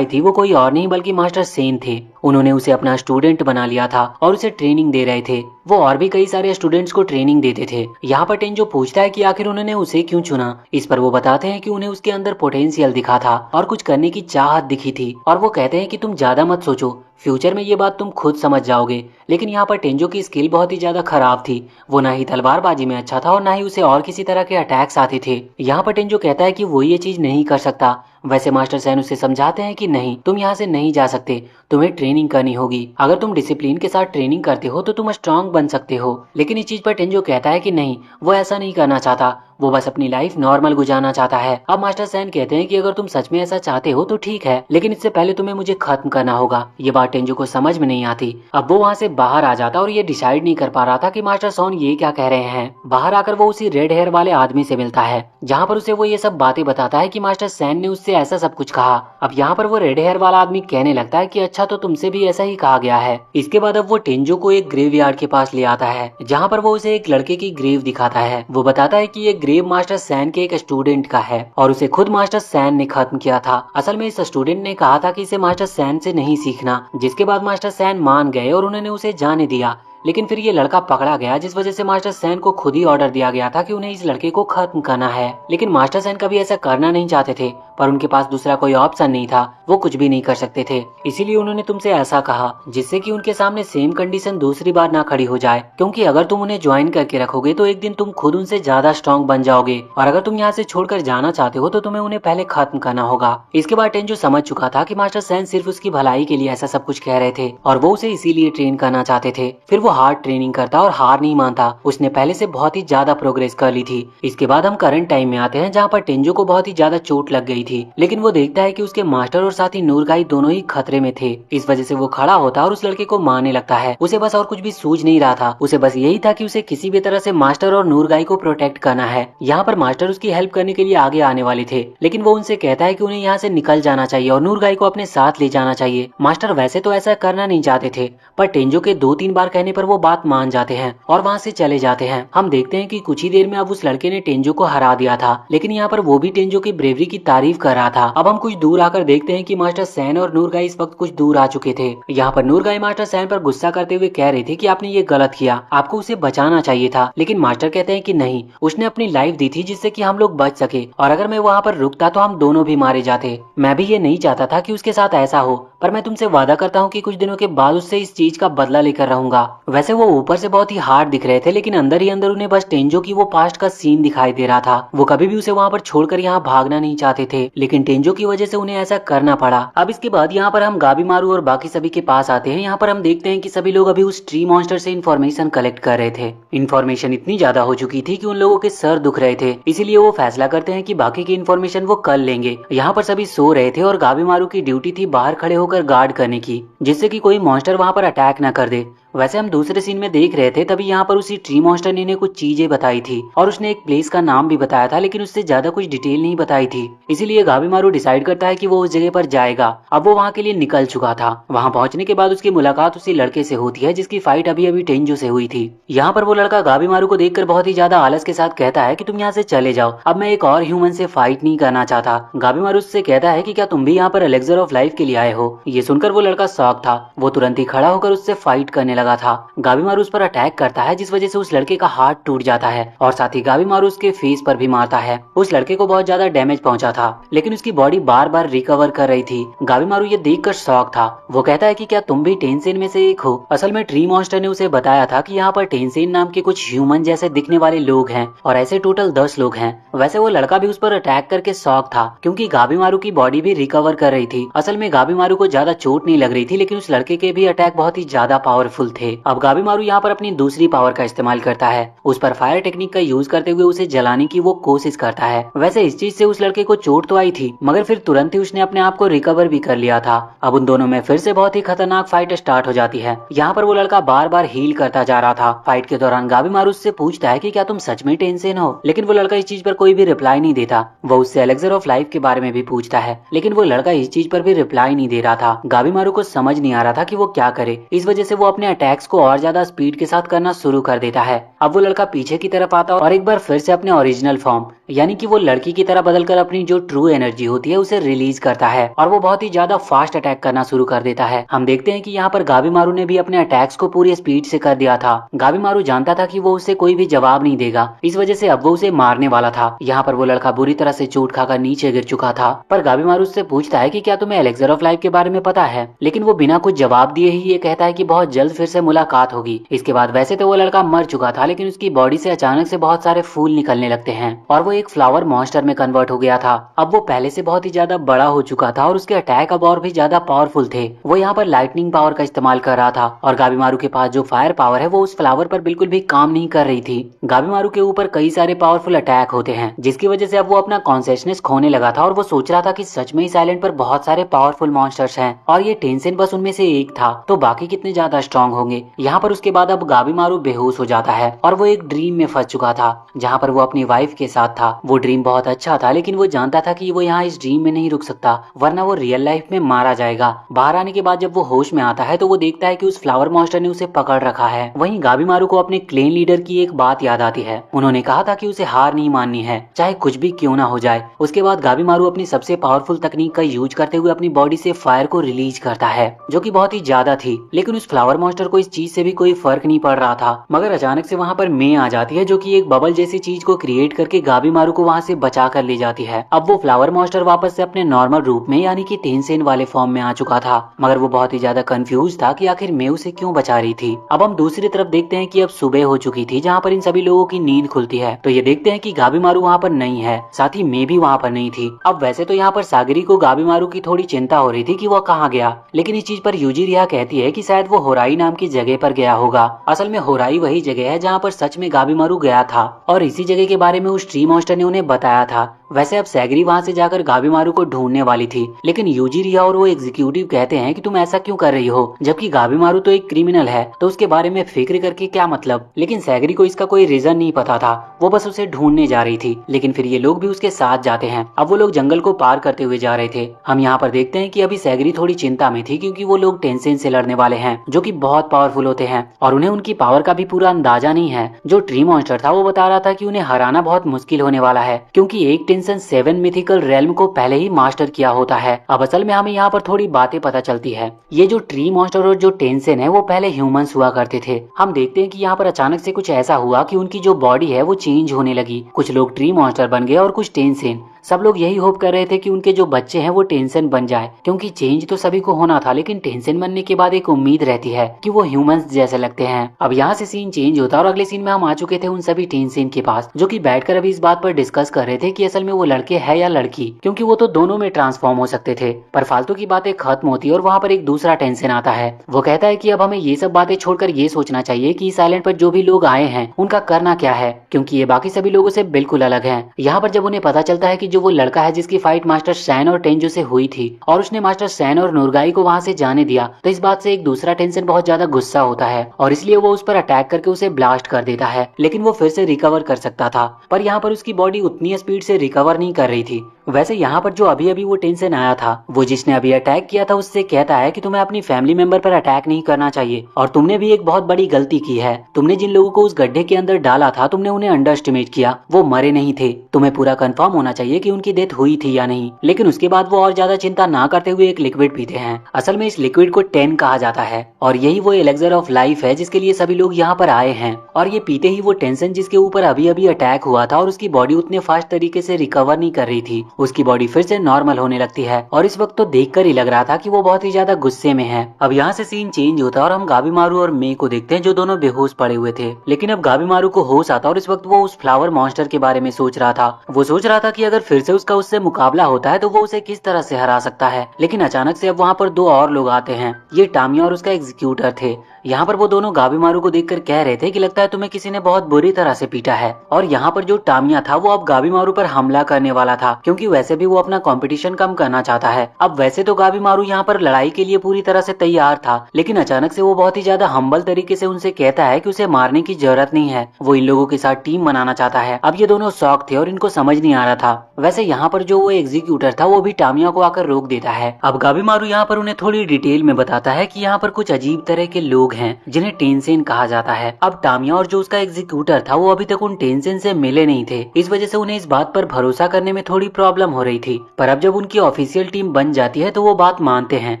थी वो कोई और नहीं बल्कि मास्टर सेन थे। उन्होंने उसे अपना स्टूडेंट बना लिया था और उसे ट्रेनिंग दे रहे थे। वो और भी कई सारे स्टूडेंट्स को ट्रेनिंग देते थे। यहाँ पर टेंजो पूछता है कि आखिर उन्होंने उसे क्यों चुना। इस पर वो बताते हैं कि उन्हें उसके अंदर पोटेंशियल दिखा था और कुछ करने की चाहत दिखी थी, और वो कहते हैं कि तुम ज्यादा मत सोचो, फ्यूचर में ये बात तुम खुद समझ जाओगे। लेकिन यहाँ पर टेंजो की स्किल बहुत ही ज्यादा खराब थी। वो ना ही तलवारबाजी में अच्छा था और ना ही उसे और किसी तरह के अटैक्स आते थे। यहाँ पर टेंजो कहता है कि वो ये चीज नहीं कर सकता, वैसे मास्टर सैन उसे समझाते हैं कि नहीं, तुम यहाँ से नहीं जा सकते, तुम्हें ट्रेनिंग करनी होगी। अगर तुम डिसिप्लिन के साथ ट्रेनिंग करते हो तो तुम स्ट्रांग बन सकते हो। लेकिन इस चीज पर टेंजो कहता है कि नहीं, वो ऐसा नहीं करना चाहता, वो बस अपनी लाइफ नॉर्मल गुजारना चाहता है। अब मास्टर सैन कहते हैं कि अगर तुम सच में ऐसा चाहते हो तो ठीक है, लेकिन इससे पहले तुम्हें मुझे खत्म करना होगा। ये बात टेंजो को समझ में नहीं आती। अब वो वहाँ से बाहर आ जाता और ये डिसाइड नहीं कर पा रहा था कि मास्टर सॉन ये क्या कह रहे हैं। बाहर आकर वो उसी रेड हेयर वाले आदमी से मिलता है, जहाँ पर उसे वो ये सब बातें बताता है कि मास्टर सैन ने उससे ऐसा सब कुछ कहा। अब यहाँ पर वो रेड हेयर वाला आदमी कहने लगता है कि अच्छा, तो तुमसे भी ऐसा ही कहा गया है। इसके बाद अब वो टेंजो को एक ग्रेवयार्ड के पास ले आता है, जहाँ पर वो उसे एक लड़के की ग्रेव दिखाता है। वो बताता है कि ये ग्रेव मास्टर सैन के एक स्टूडेंट का है और उसे खुद मास्टर सैन ने खत्म किया था। असल में इस स्टूडेंट ने कहा था कि इसे मास्टर सैन से नहीं सीखना, जिसके बाद मास्टर सैन मान गए और उन्होंने उसे जाने दिया। लेकिन फिर ये लड़का पकड़ा गया, जिस वजह से मास्टर सैन को खुद ही ऑर्डर दिया गया था कि उन्हें इस लड़के को खत्म करना है। लेकिन मास्टर सैन कभी ऐसा करना नहीं चाहते थे, पर उनके पास दूसरा कोई ऑप्शन नहीं था, वो कुछ भी नहीं कर सकते थे। इसीलिए उन्होंने तुमसे ऐसा कहा, जिससे कि उनके सामने सेम कंडीशन दूसरी बार ना खड़ी हो जाए। क्योंकि अगर तुम उन्हें ज्वाइन करके रखोगे तो एक दिन तुम खुद उनसे ज्यादा स्ट्रॉन्ग बन जाओगे, और अगर तुम यहाँ से छोड़कर जाना चाहते हो तो तुम्हें उन्हें पहले खत्म करना होगा। इसके बाद टेंजो समझ चुका था कि मास्टर सैन सिर्फ उसकी भलाई के लिए ऐसा सब कुछ कह रहे थे और वो उसे इसीलिए ट्रेन करना चाहते थे। फिर वो हार्ड ट्रेनिंग करता और हार नहीं मानता। उसने पहले से बहुत ही ज्यादा प्रोग्रेस कर ली थी। इसके बाद हम करंट टाइम में आते हैं, जहाँ पर टेंजो को बहुत ही ज्यादा चोट लग गई थी, लेकिन वो देखता है कि उसके मास्टर और साथी नूरगाई दोनों ही खतरे में थे। इस वजह से वो खड़ा होता और उस लड़के को मारने लगता है। उसे बस और कुछ भी सूझ नहीं रहा था, उसे बस यही था कि उसे किसी भी तरह से मास्टर और नूरगाई को प्रोटेक्ट करना है। यहाँ पर मास्टर उसकी हेल्प करने के लिए आगे आने वाले थे, लेकिन वो उनसे कहता है कि उन्हें यहाँ से निकल जाना चाहिए और नूरगाई को अपने साथ ले जाना चाहिए। मास्टर वैसे तो ऐसा करना नहीं चाहते थे, पर टेंजो के 2-3 बार कहने पर वो बात मान जाते हैं और वहाँ से चले जाते हैं। हम देखते हैं कि कुछ ही देर में अब उस लड़के ने टेंजो को हरा दिया था, लेकिन यहाँ पर वो भी टेंजो की ब्रेवरी की तारीफ कर रहा था। अब हम कुछ दूर आकर देखते हैं कि मास्टर सैन और नूरगाई इस वक्त कुछ दूर आ चुके थे। यहाँ पर नूरगाई मास्टर सैन पर गुस्सा करते हुए कह रही थी कि आपने ये गलत किया, आपको उसे बचाना चाहिए था। लेकिन मास्टर कहते हैं कि नहीं, उसने अपनी लाइफ दी थी जिससे कि हम लोग बच सके, और अगर मैं वहाँ पर रुकता तो हम दोनों भी मारे जाते। मैं भी ये नहीं चाहता था कि उसके साथ ऐसा हो, पर मैं तुमसे वादा करता हूँ कि कुछ दिनों के बाद उससे इस चीज का बदला लेकर रहूंगा। वैसे वो ऊपर से बहुत ही हार्ड दिख रहे थे, लेकिन अंदर ही अंदर उन्हें बस टेंजो की वो पास्ट का सीन दिखाई दे रहा था। वो कभी भी उसे वहाँ पर छोड़कर यहाँ भागना नहीं चाहते थे, लेकिन टेंजो की वजह से उन्हें ऐसा करना पड़ा। अब इसके बाद यहाँ पर हम गाबीमारू और बाकी सभी के पास आते हैं। यहाँ पर हम देखते हैं कि सभी लोग अभी उस ट्री मॉन्स्टर से इन्फॉर्मेशन कलेक्ट कर रहे थे। इन्फॉर्मेशन इतनी ज्यादा हो चुकी थी कि उन लोगों के सर दुख रहे थे, इसीलिए वो फैसला करते हैं कि बाकी की इन्फॉर्मेशन वो कल लेंगे। यहाँ पर सभी सो रहे थे और गाबीमारू की ड्यूटी थी बाहर खड़े होकर गार्ड करने की, जिससे कि कोई मॉन्स्टर वहाँ पर अटैक न कर दे। वैसे हम दूसरे सीन में देख रहे थे, तभी यहाँ पर उसी ट्री मॉन्स्टर ने इन्हें कुछ चीजें बताई थी और उसने एक प्लेस का नाम भी बताया था, लेकिन उससे ज्यादा कुछ डिटेल नहीं बताई थी। इसीलिए गाबीमारू डिसाइड करता है कि वो उस जगह पर जाएगा। अब वो वहाँ के लिए निकल चुका था। वहाँ पहुँचने के बाद उसकी मुलाकात उसी लड़के से होती है जिसकी फाइट अभी अभी टेंजो से हुई थी। यहाँ पर वो लड़का गाबीमारू को देखकर बहुत ही ज्यादा आलस के साथ कहता है कि तुम यहाँ से चले जाओ, अब मैं एक और ह्यूमन से फाइट नहीं करना चाहता। गाबीमारू उससे कहता है कि क्या तुम भी यहाँ पर एलेक्सर ऑफ लाइफ के लिए आए हो। ये सुनकर वो लड़का शॉक था, वो तुरंत ही खड़ा होकर उससे फाइट करने लगा था। गाबीमारू उस पर अटैक करता है, जिस वजह से उस लड़के का हाथ टूट जाता है और साथ ही गाबीमारू उसके फेस पर भी मारता है। उस लड़के को बहुत ज्यादा डैमेज पहुंचा था, लेकिन उसकी बॉडी बार बार रिकवर कर रही थी। गाबीमारू ये देखकर शॉक था। वो कहता है कि क्या तुम भी टेंसेन में से एक हो। असल में ट्री मॉन्स्टर ने उसे बताया था कि यहाँ पर टेंसेन नाम के कुछ ह्यूमन जैसे दिखने वाले लोग हैं और ऐसे टोटल 10 लोग हैं। वैसे वो लड़का भी उस पर अटैक करके शॉक था, क्योंकि गाबीमारू की बॉडी भी रिकवर कर रही थी। असल में गाबीमारू को ज्यादा चोट नहीं लग रही थी, लेकिन उस लड़के के भी अटैक बहुत ही ज्यादा पावरफुल थे। अब गाबीमारू यहाँ पर अपनी दूसरी पावर का इस्तेमाल करता है। उस पर फायर टेक्निक का यूज करते हुए उसे जलाने की वो कोशिश करता है। वैसे इस चीज से उस लड़के को चोट तो आई थी, मगर फिर तुरंत ही उसने अपने आप को रिकवर भी कर लिया था। अब उन दोनों में फिर से बहुत ही खतरनाक फाइट स्टार्ट हो जाती है। यहाँ पर वो लड़का बार बार हील करता जा रहा था। फाइट के दौरान गाबीमारू उससे पूछता है कि क्या तुम सच में टेंसेन हो, लेकिन वो लड़का इस चीज पर कोई भी रिप्लाई नहीं देता। वो उससे एलेक्सर ऑफ लाइफ के बारे में भी पूछता है, लेकिन वो लड़का इस चीज पर भी रिप्लाई नहीं दे रहा था। गाबीमारू को समझ नहीं आ रहा था कि वो क्या करे। इस वजह से वो अपने अटैक्स को और ज्यादा स्पीड के साथ करना शुरू कर देता है। अब वो लड़का पीछे की तरफ आता और एक बार फिर से अपने ओरिजिनल फॉर्म यानी कि वो लड़की की तरह बदलकर अपनी जो ट्रू एनर्जी होती है उसे रिलीज करता है और वो बहुत ही ज्यादा फास्ट अटैक करना शुरू कर देता है। हम देखते हैं कि यहाँ पर गाबीमारू ने भी अपने अटैक्स को पूरी स्पीड से कर दिया था। गाबीमारू जानता था कि वो उससे कोई भी जवाब नहीं देगा, इस वजह से अब वो उसे मारने वाला था। यहाँ पर वो लड़का बुरी तरह से चोट खाकर नीचे गिर चुका था, पर गाबीमारू उससे पूछता है कि क्या तुम्हें एलेक्सर ऑफ लाइफ के बारे में पता है, लेकिन वो बिना कुछ जवाब दिए ही ये कहता है कि बहुत जल्द फिर फिर से मुलाकात होगी। इसके बाद वैसे तो वो लड़का मर चुका था, लेकिन उसकी बॉडी से अचानक से बहुत सारे फूल निकलने लगते हैं और वो एक फ्लावर मॉन्स्टर में कन्वर्ट हो गया था। अब वो पहले से बहुत ही ज्यादा बड़ा हो चुका था और उसके अटैक अब और भी ज्यादा पावरफुल थे। वो यहाँ पर लाइटनिंग पावर का इस्तेमाल कर रहा था और गाबीमारू के पास जो फायर पावर है वो उस फ्लावर पर बिल्कुल भी काम नहीं कर रही थी। गाबीमारू के ऊपर कई सारे पावरफुल अटैक होते हैं, जिसकी वजह से अब वो अपना कॉन्शियसनेस खोने लगा था और वो सोच रहा था कि सच में इस आइलैंड पर बहुत सारे पावरफुल मॉन्स्टर्स हैं और ये टेंसेन बस उनमें से एक था, तो बाकी कितने ज्यादा स्ट्रॉन्ग होंगे। यहाँ पर उसके बाद अब गाबीमारू बेहोश हो जाता है और वो एक ड्रीम में फंस चुका था, जहाँ पर वो अपनी वाइफ के साथ था। वो ड्रीम बहुत अच्छा था, लेकिन वो जानता था कि वो यहाँ इस ड्रीम में नहीं रुक सकता, वरना वो रियल लाइफ में मारा जाएगा। बाहर आने के बाद जब वो होश में आता है तो वो देखता है कि उस फ्लावर मॉन्स्टर ने उसे पकड़ रखा है। वहीं गाबीमारू को अपने क्लेन लीडर की एक बात याद आती है। उन्होंने कहा था कि उसे हार नहीं माननी है, चाहे कुछ भी क्यों ना हो जाए। उसके बाद गाबीमारू अपनी सबसे पावरफुल तकनीक का यूज करते हुए अपनी बॉडी से फायर को रिलीज करता है, जो कि बहुत ही ज्यादा थी। लेकिन उस फ्लावर मॉन्स्टर को इस चीज से भी कोई फर्क नहीं पड़ रहा था। मगर अचानक से वहाँ पर मे आ जाती है, जो कि एक बबल जैसी चीज को क्रिएट करके गाबीमारू को वहाँ से बचा कर ले जाती है। अब वो फ्लावर मॉन्स्टर वापस से अपने नॉर्मल रूप में यानी कि टेंसेन वाले फॉर्म में आ चुका था, मगर वो बहुत ही ज्यादा कंफ्यूज था कि आखिर मे उसे क्यों बचा रही थी। अब हम दूसरी तरफ देखते हैं कि अब सुबह हो चुकी थी, जहाँ पर इन सभी लोगों की नींद खुलती है। तो ये देखते हैं कि गाबीमारू वहाँ पर नहीं है, साथ ही मे भी वहाँ पर नहीं थी। अब वैसे तो यहाँ पर सागरी को गाबीमारू की थोड़ी चिंता हो रही थी कि वो कहाँ गया, लेकिन इस चीज पर यूजिरिया कहती है कि शायद वो होराई नाम की जगह पर गया होगा। असल में होराई वही जगह है जहाँ पर सच में गाबीमारू गया था और इसी जगह के बारे में उस ट्री मॉन्स्टर ने उन्हें बताया था। वैसे अब सैगरी वहाँ से जाकर गाबीमारू को ढूंढने वाली थी, लेकिन यूजिरिया और वो एग्जीक्यूटिव कहते हैं कि तुम ऐसा क्यों कर रही हो, जबकि गाबीमारू तो एक क्रिमिनल है, तो उसके बारे में फिक्र करके क्या मतलब। लेकिन सैगरी को इसका कोई रीजन नहीं पता था, वो बस उसे ढूंढने जा रही थी। लेकिन फिर ये लोग भी उसके साथ जाते हैं। अब वो लोग जंगल को पार करते हुए जा रहे थे। हम यहाँ पर देखते हैं कि अभी सैगरी थोड़ी चिंता में थी, क्योंकि वो लोग टेंसेन से लड़ने वाले हैं, जो कि बहुत पावरफुल होते हैं और उन्हें उनकी पावर का भी पूरा अंदाजा नहीं है। जो ट्री मॉन्स्टर था वो बता रहा था कि उन्हें हराना बहुत मुश्किल होने वाला है, क्योंकि एक टेंसेन 7 मिथिकल रेल्म को पहले ही मास्टर किया होता है। अब असल में हमें यहाँ पर थोड़ी बातें पता चलती है। ये जो ट्री मॉन्स्टर और जो टेंसेन है वो पहले ह्यूमंस हुआ करते थे। हम देखते हैं कि यहाँ पर अचानक से कुछ ऐसा हुआ कि उनकी जो बॉडी है वो चेंज होने लगी। कुछ लोग ट्री मॉन्स्टर बन गए और कुछ टेंसेन। सब लोग यही होप कर रहे थे कि उनके जो बच्चे हैं वो टेंसेन बन जाए, क्योंकि चेंज तो सभी को होना था, लेकिन टेंसेन बनने के बाद एक उम्मीद रहती है कि वो ह्यूमंस जैसे लगते हैं। अब यहाँ से सीन चेंज होता है और अगले सीन में हम आ चुके थे उन सभी टेंसेन के पास, जो कि बैठकर अभी इस बात पर डिस्कस कर रहे थे कि असल में वो लड़के है या लड़की, क्योंकि वो तो दोनों में ट्रांसफॉर्म हो सकते थे। पर फालतू की बातें खत्म होती है और वहाँ पर एक दूसरा टेंसेन आता है। वो कहता है कि अब हमें ये सब बातें छोड़कर ये सोचना चाहिए कि इस आइलैंड पर जो भी लोग आए हैं उनका करना क्या है, क्योंकि ये बाकी सभी लोगों से बिल्कुल अलग है। यहाँ पर जब उन्हें पता चलता है कि जो वो लड़का है जिसकी फाइट मास्टर सैन और टेंजो से हुई थी और उसने मास्टर सैन और नुरगाई को वहां से जाने दिया, तो इस बात से एक दूसरा टेंसेन बहुत ज्यादा गुस्सा होता है और इसलिए वो उस पर अटैक करके उसे ब्लास्ट कर देता है। लेकिन वो फिर से रिकवर कर सकता था, पर यहाँ पर उसकी बॉडी उतनी स्पीड से रिकवर नहीं कर रही थी। वैसे यहाँ पर जो अभी अभी वो टेंसेन आया था, वो जिसने अभी अटैक किया था उससे कहता है कि तुम्हें अपनी फैमिली मेंबर पर अटैक नहीं करना चाहिए और तुमने भी एक बहुत बड़ी गलती की है। तुमने जिन लोगों को उस गड्ढे के अंदर डाला था तुमने उन्हें अंडर एस्टिमेट किया, वो मरे नहीं थे। तुम्हें पूरा कंफर्म होना चाहिए कि उनकी डेथ हुई थी या नहीं। लेकिन उसके बाद वो और ज्यादा चिंता ना करते हुए एक लिक्विड पीते हैं। असल में इस लिक्विड को 10 कहा जाता है और यही वो एलेक्सर ऑफ लाइफ है जिसके लिए सभी लोग यहाँ पर आए हैं। और ये पीते ही वो टेंसेन जिसके ऊपर अभी अभी अटैक हुआ था और उसकी बॉडी उतने फास्ट तरीके से रिकवर नहीं कर रही थी, उसकी बॉडी फिर से नॉर्मल होने लगती है और इस वक्त तो देखकर ही लग रहा था कि वो बहुत ही ज्यादा गुस्से में है। अब यहाँ से सीन चेंज होता है और हम गाबीमारू और मे को देखते हैं, जो दोनों बेहोश पड़े हुए थे। लेकिन अब गाबीमारू को होश आता और इस वक्त वो उस फ्लावर मॉन्स्टर के बारे में सोच रहा था। वो सोच रहा था कि अगर फिर से उसका उससे मुकाबला होता है तो वो उसे किस तरह से हरा सकता है। लेकिन अचानक से अब वहाँ पर दो और लोग आते हैं। ये टामिया और उसका एग्जीक्यूटर थे। यहाँ पर वो दोनों गाबीमारू को देखकर कह रहे थे कि लगता है तुम्हें किसी ने बहुत बुरी तरह से पीटा है। और यहाँ पर जो टामिया था वो अब गाबीमारू पर हमला करने वाला था, क्योंकि वैसे भी वो अपना कंपटीशन कम करना चाहता है। अब वैसे तो गाबीमारू यहाँ पर लड़ाई के लिए पूरी तरह से तैयार था, लेकिन अचानक से वो बहुत ही ज्यादा हम्बल तरीके से उनसे कहता है कि उसे मारने की जरूरत नहीं है, वो इन लोगों के साथ टीम बनाना चाहता है। अब ये दोनों शॉक थे और इनको समझ नहीं आ रहा था। वैसे यहाँ पर जो वो एग्जीक्यूटर था वो भी टामिया को आकर रोक देता है। अब गाबीमारू यहाँ पर उन्हें थोड़ी डिटेल में बताता है कि यहाँ पर कुछ अजीब तरह के लोग हैं जिन्हें टेंसेन कहा जाता है। अब टामिया और जो उसका एग्जीक्यूटर था वो अभी तक उन टेंसेन से मिले नहीं थे, इस वजह से उन्हें इस बात पर भरोसा करने में थोड़ी प्रॉब्लम हो रही थी। पर अब जब उनकी ऑफिशियल टीम बन जाती है तो वो बात मानते हैं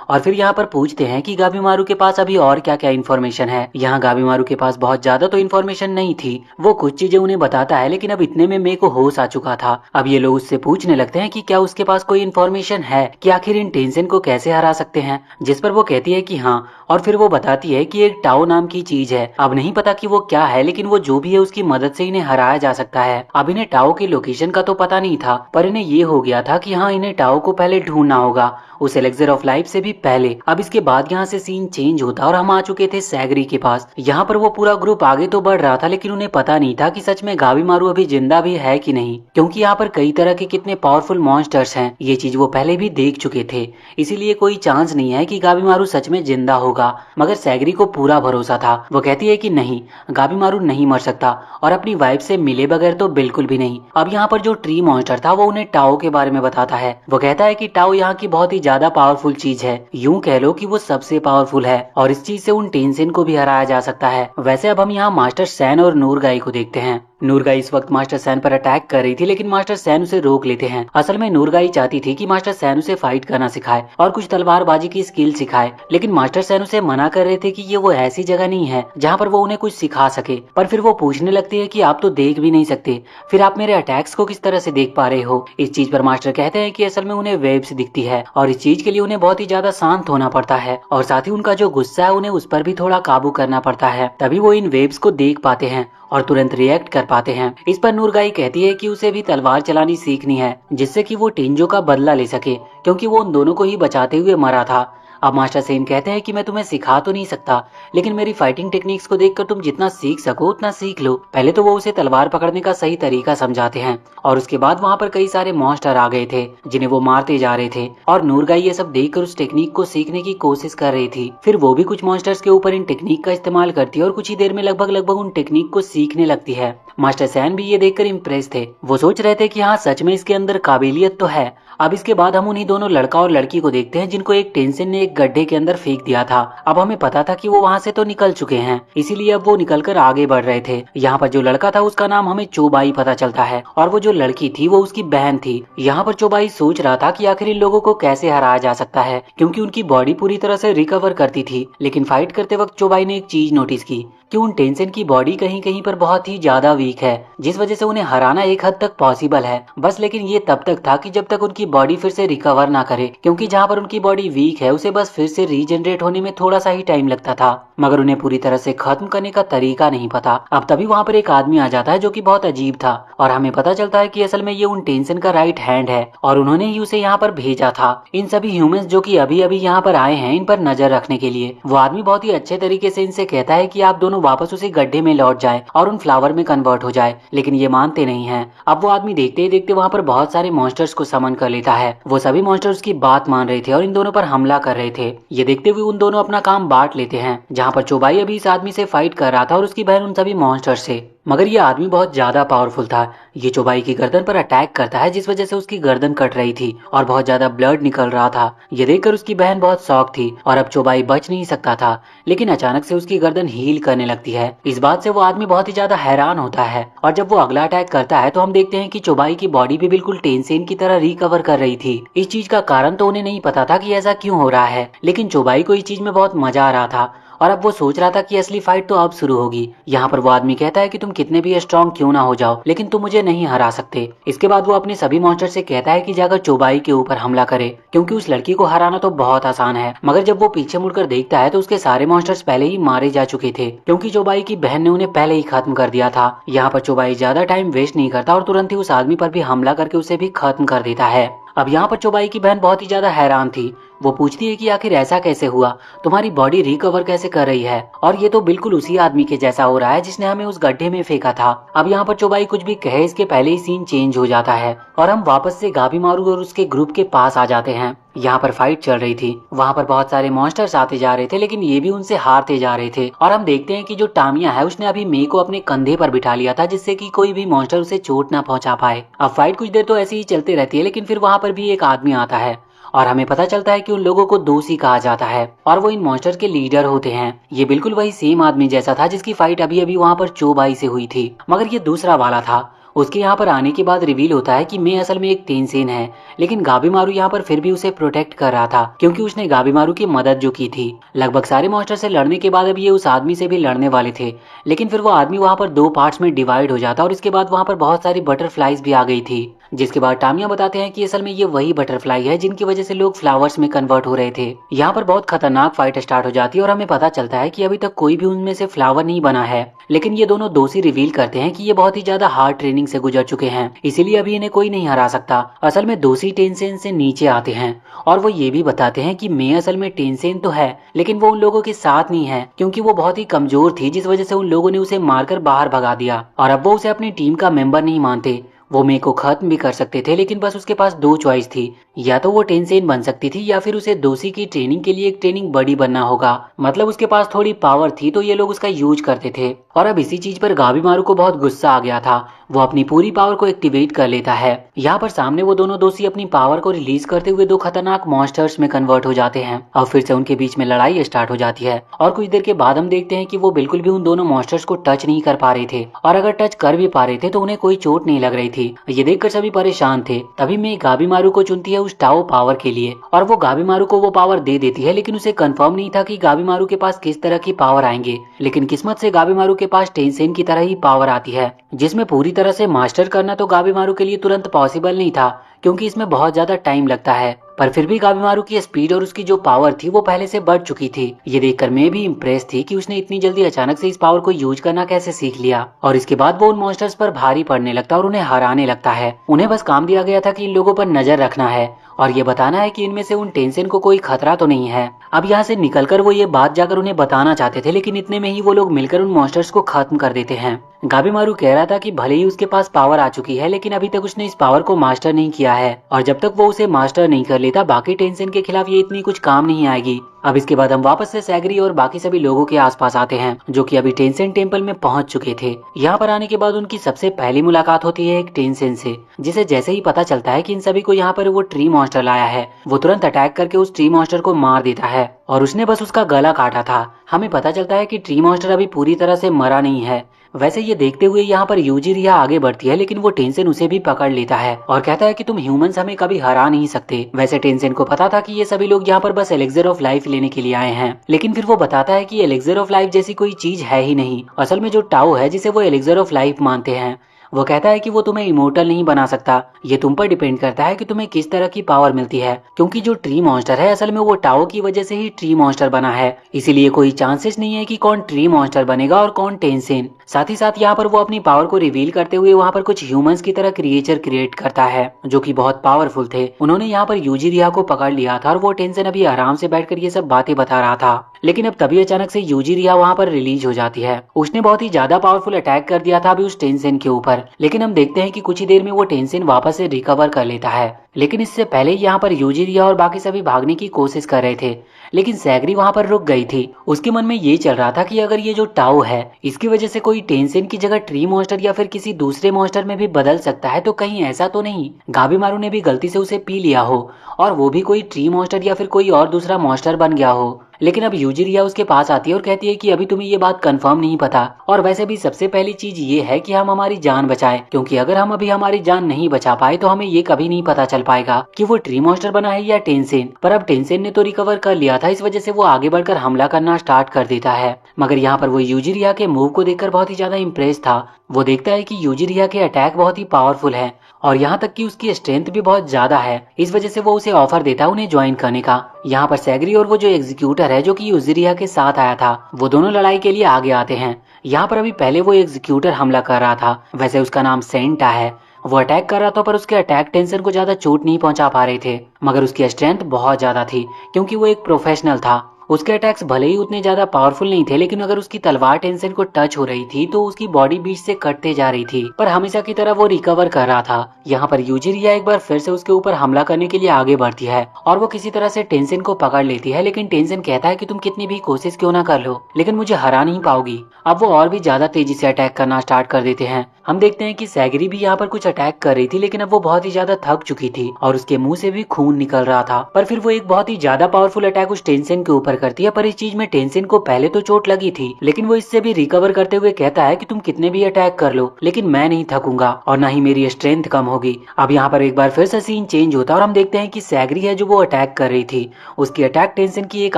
और फिर यहाँ पर पूछते हैं कि गाबीमारू के पास अभी और क्या क्या इन्फॉर्मेशन है। यहाँ गाबीमारू के पास बहुत ज्यादा तो इन्फॉर्मेशन नहीं थी, वो कुछ चीजें उन्हें बताता है, लेकिन अब इतने में मे को होश आ चुका था। अब ये लोग उससे पूछने लगते हैं कि क्या उसके पास कोई इन्फॉर्मेशन है कि आखिर इन टेंशन को कैसे हरा सकते हैं, जिस पर वो कहती है कि हाँ, और फिर वो बताती है कि एक टाओ नाम की चीज है। अब नहीं पता कि वो क्या है, लेकिन वो जो भी है उसकी मदद से इन्हें हराया जा सकता है। अब इन्हें टाओ की लोकेशन का तो पता नहीं था, पर इन्हें ये हो गया था कि हाँ, इन्हें टाओ को पहले ढूंढना होगा, उस एलेक्सर ऑफ लाइफ से भी पहले। अब इसके बाद यहाँ से सीन चेंज होता और हम आ चुके थे सैगरी के पास। यहाँ पर वो पूरा ग्रुप आगे तो बढ़ रहा था, लेकिन उन्हें पता नहीं था कि सच में गाबीमारू अभी जिंदा भी है कि नहीं, क्योंकि यहाँ पर कई तरह के कितने पावरफुल मॉन्स्टर्स हैं। ये चीज वो पहले भी देख चुके थे, इसीलिए कोई चांस नहीं है कि गाबीमारू सच में जिंदा होगा। मगर सैगरी को पूरा भरोसा था। वो कहती है कि नहीं, गाबीमारू नहीं मर सकता, और अपनी वाइफ से मिले बगैर तो बिल्कुल भी नहीं। अब यहाँ पर जो ट्री मॉन्स्टर था वो उन्हें टाओ के बारे में बताता है। वो कहता है कि टाओ यहाँ की बहुत ही ज्यादा पावरफुल चीज है, यूं कह लो कि वो सबसे पावरफुल है, और इस चीज से उन टेंशन को भी हराया जा सकता है। वैसे अब हम यहाँ मास्टर सैन और नूरगाई को देखते हैं। नूरगाई इस वक्त मास्टर सैन पर अटैक कर रही थी, लेकिन मास्टर सैन उसे रोक लेते हैं। असल में नूरगाई चाहती थी कि मास्टर सैन उसे फाइट करना सिखाए और कुछ तलवारबाजी की स्किल सिखाए, लेकिन मास्टर सैन उसे मना कर रहे थे कि ये वो ऐसी जगह नहीं है जहाँ पर वो उन्हें कुछ सिखा सके। पर फिर वो पूछने लगती है कि आप तो देख भी नहीं सकते, फिर आप मेरे अटैक्स को किस तरह से देख पा रहे हो। इस चीज पर मास्टर कहते हैं कि असल में उन्हें वेव्स दिखती है, और इस चीज के लिए उन्हें बहुत ही ज्यादा शांत होना पड़ता है, और साथ ही उनका जो गुस्सा है उन्हें उस पर भी थोड़ा काबू करना पड़ता है, तभी वो इन वेव्स को देख पाते हैं और तुरंत रिएक्ट कर पाते हैं। इस पर नूरगाई कहती है कि उसे भी तलवार चलानी सीखनी है, जिससे कि वो टेंजो का बदला ले सके, क्योंकि वो उन दोनों को ही बचाते हुए मरा था। अब मास्टर सेन कहते हैं कि मैं तुम्हें सिखा तो नहीं सकता, लेकिन मेरी फाइटिंग टेक्निक्स को देखकर तुम जितना सीख सको उतना सीख लो। पहले तो वो उसे तलवार पकड़ने का सही तरीका समझाते हैं, और उसके बाद वहाँ पर कई सारे मॉन्स्टर आ गए थे जिन्हें वो मारते जा रहे थे, और नूरगाई ये सब देखकर उस टेक्निक को सीखने की कोशिश कर रही थी। फिर वो भी कुछ मॉन्स्टर्स के ऊपर इन टेक्निक का इस्तेमाल करती है, और कुछ ही देर में लगभग उन टेक्निक को सीखने लगती है। मास्टर सैन भी ये देखकर इम्प्रेस थे। वो सोच रहे थे कि हाँ, सच में इसके अंदर काबिलियत तो है। अब इसके बाद हम उन्हीं दोनों लड़का और लड़की को देखते हैं जिनको एक टेंशन ने एक गड्ढे के अंदर फेंक दिया था। अब हमें पता था कि वो वहाँ से तो निकल चुके हैं, इसीलिए अब वो निकलकर आगे बढ़ रहे थे। यहाँ पर जो लड़का था उसका नाम हमें चोबाई पता चलता है, और वो जो लड़की थी वो उसकी बहन थी। यहाँ पर चोबाई सोच रहा था कि आखिर इन लोगों को कैसे हराया जा सकता है, क्योंकि उनकी बॉडी पूरी तरह से रिकवर करती थी। लेकिन फाइट करते वक्त चोबाई ने एक चीज नोटिस की कि उन टेंशन की बॉडी कहीं कहीं पर बहुत ही ज्यादा वीक है, जिस वजह से उन्हें हराना एक हद तक पॉसिबल है बस। लेकिन ये तब तक था कि जब तक उनकी बॉडी फिर से रिकवर ना करे, क्योंकि जहाँ पर उनकी बॉडी वीक है उसे बस फिर से रीजनरेट होने में थोड़ा सा ही टाइम लगता था, मगर उन्हें पूरी तरह से खत्म करने का तरीका नहीं पता। अब तभी वहाँ पर एक आदमी आ जाता है जो कि बहुत अजीब था, और हमें पता चलता है कि असल में ये उन टेंशन का राइट हैंड है, और उन्होंने ही उसे यहाँ पर भेजा था इन सभी ह्यूमंस जो कि अभी अभी यहाँ पर आए हैं इन पर नजर रखने के लिए। वो आदमी बहुत ही अच्छे तरीके से इनसे कहता है कि आप दोनों वापस उसी गड्ढे में लौट जाए और उन फ्लावर में कन्वर्ट हो जाए, लेकिन ये मानते नहीं हैं। अब वो आदमी देखते ही देखते वहाँ पर बहुत सारे मॉन्स्टर्स को समन कर लेता है। वो सभी मॉन्स्टर्स की बात मान रहे थे और इन दोनों पर हमला कर रहे थे। ये देखते हुए उन दोनों अपना काम बांट लेते हैं, जहाँ पर चोबाई अभी इस आदमी से फाइट कर रहा था और उसकी बहन उन सभी मॉन्स्टर्स से। मगर ये आदमी बहुत ज्यादा पावरफुल था। ये चोबाई की गर्दन पर अटैक करता है, जिस वजह से उसकी गर्दन कट रही थी और बहुत ज्यादा ब्लड निकल रहा था। ये देखकर उसकी बहन बहुत शॉक थी, और अब चोबाई बच नहीं सकता था, लेकिन अचानक से उसकी गर्दन हील करने लगती है। इस बात से वो आदमी बहुत ही ज्यादा हैरान होता है, और जब वो अगला अटैक करता है तो हम देखते हैं कि चोबाई की बॉडी भी बिल्कुल टेंसेन की तरह रिकवर कर रही थी। इस चीज का कारण तो उन्हें नहीं पता था कि ऐसा क्यों हो रहा है, लेकिन चोबाई को इस चीज में बहुत मजा आ रहा था, और अब वो सोच रहा था कि असली फाइट तो अब शुरू होगी। यहाँ पर वो आदमी कहता है कि तुम कितने भी स्ट्रॉन्ग क्यों ना हो जाओ, लेकिन तुम मुझे नहीं हरा सकते। इसके बाद वो अपने सभी मॉन्स्टर से कहता है कि जाकर चोबाई के ऊपर हमला करे, क्योंकि उस लड़की को हराना तो बहुत आसान है। मगर जब वो पीछे मुड़कर देखता है तो उसके सारे मॉन्स्टर्स पहले ही मारे जा चुके थे, क्योंकि चोबाई की बहन ने उन्हें पहले ही खत्म कर दिया था। यहाँ पर चोबाई ज्यादा टाइम वेस्ट नहीं करता और तुरंत ही उस आदमी पर भी हमला करके उसे भी खत्म कर देता है। अब यहाँ पर चोबाई की बहन बहुत ही ज्यादा हैरान थी। वो पूछती है कि आखिर ऐसा कैसे हुआ, तुम्हारी बॉडी रिकवर कैसे कर रही है, और ये तो बिल्कुल उसी आदमी के जैसा हो रहा है जिसने हमें उस गड्ढे में फेंका था। अब यहाँ पर चोबाई कुछ भी कहे इसके पहले ही सीन चेंज हो जाता है, और हम वापस से गाबीमारू और उसके ग्रुप के पास आ जाते हैं। यहाँ पर फाइट चल रही थी, वहाँ पर बहुत सारे मॉन्स्टर्स आते जा रहे थे, लेकिन ये भी उनसे हारते जा रहे थे। और हम देखते हैं कि जो टामिया है उसने अभी मे को अपने कंधे पर बिठा लिया था, जिससे कि कोई भी मॉन्स्टर उसे चोट ना पहुंचा पाए। अब फाइट कुछ देर तो ऐसे ही चलती रहती है, लेकिन फिर वहाँ पर भी एक आदमी आता है, और हमें पता चलता है कि उन लोगों को दोषी कहा जाता है, और वो इन मॉन्स्टर्स के लीडर होते हैं। ये बिल्कुल वही सेम आदमी जैसा था जिसकी फाइट अभी अभी वहाँ पर चोबाई से हुई थी, मगर ये दूसरा वाला था। उसके यहाँ पर आने के बाद रिवील होता है कि मैं असल में एक टेंसेन है, लेकिन गाबीमारू यहाँ पर फिर भी उसे प्रोटेक्ट कर रहा था क्योंकि उसने गाबीमारू की मदद जो की थी। लगभग सारे मॉन्स्टर से लड़ने के बाद अब ये उस आदमी से भी लड़ने वाले थे, लेकिन फिर वो आदमी वहाँ पर दो पार्ट्स में डिवाइड हो जाता और इसके बाद वहाँ पर बहुत सारी बटरफ्लाईज भी आ गई थी। जिसके बाद टामिया बताते हैं कि असल में ये वही बटरफ्लाई है जिनकी वजह से लोग फ्लावर्स में कन्वर्ट हो रहे थे। यहाँ पर बहुत खतरनाक फाइट स्टार्ट हो जाती है और हमें पता चलता है कि अभी तक कोई भी उनमें से फ्लावर नहीं बना है, लेकिन ये दोनों दोषी रिवील करते हैं कि ये बहुत ही ज्यादा हार्ड ट्रेनिंग से गुजर चुके हैं, इसीलिए अभी इन्हें कोई नहीं हरा सकता। असल में दोषी टेंसेन से नीचे आते हैं और वो ये भी बताते हैं कि मैं असल में टेंसेन तो है, लेकिन वो उन लोगों के साथ नहीं है क्योंकि वो बहुत ही कमजोर थी, जिस वजह से उन लोगों ने उसे मारकर बाहर भगा दिया और अब वो उसे अपनी टीम का मेंबर नहीं मानते। वो मे को खत्म भी कर सकते थे, लेकिन बस उसके पास दो चॉइस थी, या तो वो टेंसेन बन सकती थी या फिर उसे दोषी की ट्रेनिंग के लिए एक ट्रेनिंग बड़ी बनना होगा। मतलब उसके पास थोड़ी पावर थी तो ये लोग उसका यूज करते थे। और अब इसी चीज पर गाबीमारू को बहुत गुस्सा आ गया था, वो अपनी पूरी पावर को एक्टिवेट कर लेता है। यहाँ पर सामने वो दोनों दोषी अपनी पावर को रिलीज करते हुए दो खतरनाक मॉन्स्टर्स में कन्वर्ट हो जाते हैं और फिर से उनके बीच में लड़ाई स्टार्ट हो जाती है। और कुछ देर के बाद हम देखते हैं कि वो बिल्कुल भी उन दोनों मॉन्स्टर्स को टच नहीं कर पा रहे थे, और अगर टच कर भी पा रहे थे तो उन्हें कोई चोट नहीं लग रही थी। ये देखकर सभी परेशान थे। तभी मैं गाबीमारू को चुनती है उस टाओ पावर के लिए और वो गाबीमारू को वो पावर दे देती है, लेकिन उसे कंफर्म नहीं था कि गाबीमारू के पास किस तरह की पावर आएंगे। लेकिन किस्मत से गाबीमारू के पास टेंसेन की तरह ही पावर आती है, जिसमें पूरी तरह से मास्टर करना तो गाबीमारू के लिए तुरंत पॉसिबल नहीं था क्योंकि इसमें बहुत ज्यादा टाइम लगता है। पर फिर भी गाबीमारू की स्पीड और उसकी जो पावर थी वो पहले से बढ़ चुकी थी। ये देखकर मैं भी इम्प्रेस थी कि उसने इतनी जल्दी अचानक से इस पावर को यूज करना कैसे सीख लिया। और इसके बाद वो उन मॉन्स्टर्स पर भारी पड़ने लगता और उन्हें हराने लगता है। उन्हें बस काम दिया गया था कि इन लोगों पर नजर रखना है और ये बताना है कि इनमें से उन टेंसेन को कोई खतरा तो नहीं है। अब यहाँ से निकलकर वो ये बात जाकर उन्हें बताना चाहते थे, लेकिन इतने में ही वो लोग मिलकर उन मॉन्स्टर्स को खत्म कर देते हैं। गाबीमारू कह रहा था कि भले ही उसके पास पावर आ चुकी है, लेकिन अभी तक उसने इस पावर को मास्टर नहीं किया है और जब तक वो उसे मास्टर नहीं कर लेता बाकी टेंसेन के खिलाफ ये इतनी कुछ काम नहीं आएगी। अब इसके बाद हम वापस से सैगरी और बाकी सभी लोगों के आसपास आते हैं जो कि अभी टेंसेन टेम्पल में पहुंच चुके थे। यहाँ पर आने के बाद उनकी सबसे पहली मुलाकात होती है एक टेंसेन से, जिसे जैसे ही पता चलता है कि इन सभी को यहाँ पर वो ट्री मॉन्स्टर लाया है, वो तुरंत अटैक करके उस ट्री मॉन्स्टर को मार देता है और उसने बस उसका गला काटा था। हमें पता चलता है कि ट्री मॉन्स्टर अभी पूरी तरह से मरा नहीं है। वैसे ये देखते हुए यहाँ पर यूजिरिया आगे बढ़ती है, लेकिन वो टेंसेन उसे भी पकड़ लेता है और कहता है कि तुम ह्यूमंस हमें कभी हरा नहीं सकते। वैसे टेंसेन को पता था कि ये सभी लोग यहाँ पर बस एलिक्सर ऑफ लाइफ लेने के लिए आए हैं, लेकिन फिर वो बताता है कि एलिक्सर ऑफ लाइफ जैसी कोई चीज है ही नहीं। असल में जो टाओ है जिसे वो एलिक्सर ऑफ लाइफ मानते हैं, वो कहता है कि वो तुम्हें इमोर्टल नहीं बना सकता, ये तुम पर डिपेंड करता है कि तुम्हें किस तरह की पावर मिलती है। क्योंकि जो ट्री मॉन्स्टर है असल में वो टाओ की वजह से ही ट्री मॉन्स्टर बना है, इसीलिए कोई चांसेस नहीं है कि कौन ट्री मॉन्स्टर बनेगा और कौन टेंसेन। साथ ही साथ यहाँ पर वो अपनी पावर को रिवील करते हुए वहाँ पर कुछ ह्यूमंस की तरह क्रिएचर क्रिएट करता है जो कि बहुत पावरफुल थे। उन्होंने यहाँ पर यूजिरिया को पकड़ लिया था और वो टेंसेन अभी आराम से बैठकर ये सब बातें बता रहा था। लेकिन अब तभी अचानक से यूजिरिया वहाँ पर रिलीज हो जाती है। उसने बहुत ही ज्यादा पावरफुल अटैक कर दिया था अभी उस टेंसेन के ऊपर, लेकिन हम देखते हैं कि कुछ ही देर में वो टेंसेन वापस से रिकवर कर लेता है। लेकिन इससे पहले यहाँ पर यूजिरिया और बाकी सभी भागने की कोशिश कर रहे थे, लेकिन सैगरी वहाँ पर रुक गई थी। उसके मन में ये चल रहा था कि अगर ये जो टाओ है इसकी वजह से कोई टेंसेन की जगह ट्री मॉन्स्टर या फिर किसी दूसरे मॉन्स्टर में भी बदल सकता है, तो कहीं ऐसा तो नहीं गाबीमारू ने भी गलती से उसे पी लिया हो और वो भी कोई ट्री मॉन्स्टर या फिर कोई और दूसरा मॉन्स्टर बन गया हो। लेकिन अब यूजिरिया उसके पास आती है और कहती है कि अभी तुम्हें ये बात कंफर्म नहीं पता, और वैसे भी सबसे पहली चीज ये है कि हम हमारी जान बचाएं, क्योंकि अगर हम अभी हमारी जान नहीं बचा पाए तो हमें ये कभी नहीं पता चल पाएगा कि वो ट्री मॉन्स्टर बना है या टेंसेन। पर अब टेंसेन ने तो रिकवर कर लिया था, इस वजह से वो आगे बढ़कर हमला करना स्टार्ट कर देता है। मगर यहाँ पर वो यूजिरिया के मूव को देखकर बहुत ही ज्यादा इम्प्रेस था। वो देखता है कि यूजिरिया के अटैक बहुत ही पावरफुल है और यहाँ तक कि उसकी स्ट्रेंथ भी बहुत ज्यादा है, इस वजह से वो उसे ऑफर देता है उन्हें ज्वाइन करने का। यहाँ पर सैगरी और वो जो एग्जीक्यूटर है जो कि यूजिरिया के साथ आया था, वो दोनों लड़ाई के लिए आगे आते हैं। यहाँ पर अभी पहले वो एग्जीक्यूटर हमला कर रहा था, वैसे उसका नाम सेंटा है। वो अटैक कर रहा था पर उसके अटैक टेंशन को ज्यादा चोट नहीं पहुंचा पा रहे थे, मगर उसकी स्ट्रेंथ बहुत ज्यादा थी क्योंकि वो एक प्रोफेशनल था। उसके अटैक्स भले ही उतने ज्यादा पावरफुल नहीं थे, लेकिन अगर उसकी तलवार टेंशन को टच हो रही थी तो उसकी बॉडी बीच से कटते जा रही थी, पर हमेशा की तरह वो रिकवर कर रहा था। यहाँ पर यूजिरिया एक बार फिर से उसके ऊपर हमला करने के लिए आगे बढ़ती है और वो किसी तरह से टेंशन को पकड़ लेती है, लेकिन टेंशन कहता है कि तुम कितनी भी कोशिश क्यों ना कर लो, लेकिन मुझे हरा नहीं पाओगी। अब वो और भी ज्यादा तेजी से अटैक करना स्टार्ट कर देते हैं। हम देखते हैं कि सैगरी भी यहाँ पर कुछ अटैक कर रही थी, लेकिन अब वो बहुत ही ज्यादा थक चुकी थी और उसके मुंह से भी खून निकल रहा था। पर फिर वो एक बहुत ही ज्यादा पावरफुल अटैक उस टेंशन के ऊपर करती है। पर इस चीज में टेंशन को पहले तो चोट लगी थी, लेकिन वो इससे भी रिकवर करते हुए कहता है कि तुम कितने भी अटैक कर लो, लेकिन मैं नहीं थकूंगा और ना ही मेरी स्ट्रेंथ कम होगी। अब यहाँ पर एक बार फिर से सीन चेंज होता है और हम देखते हैं कि सैगरी है जो वो अटैक कर रही थी, उसकी अटैक टेंशन की एक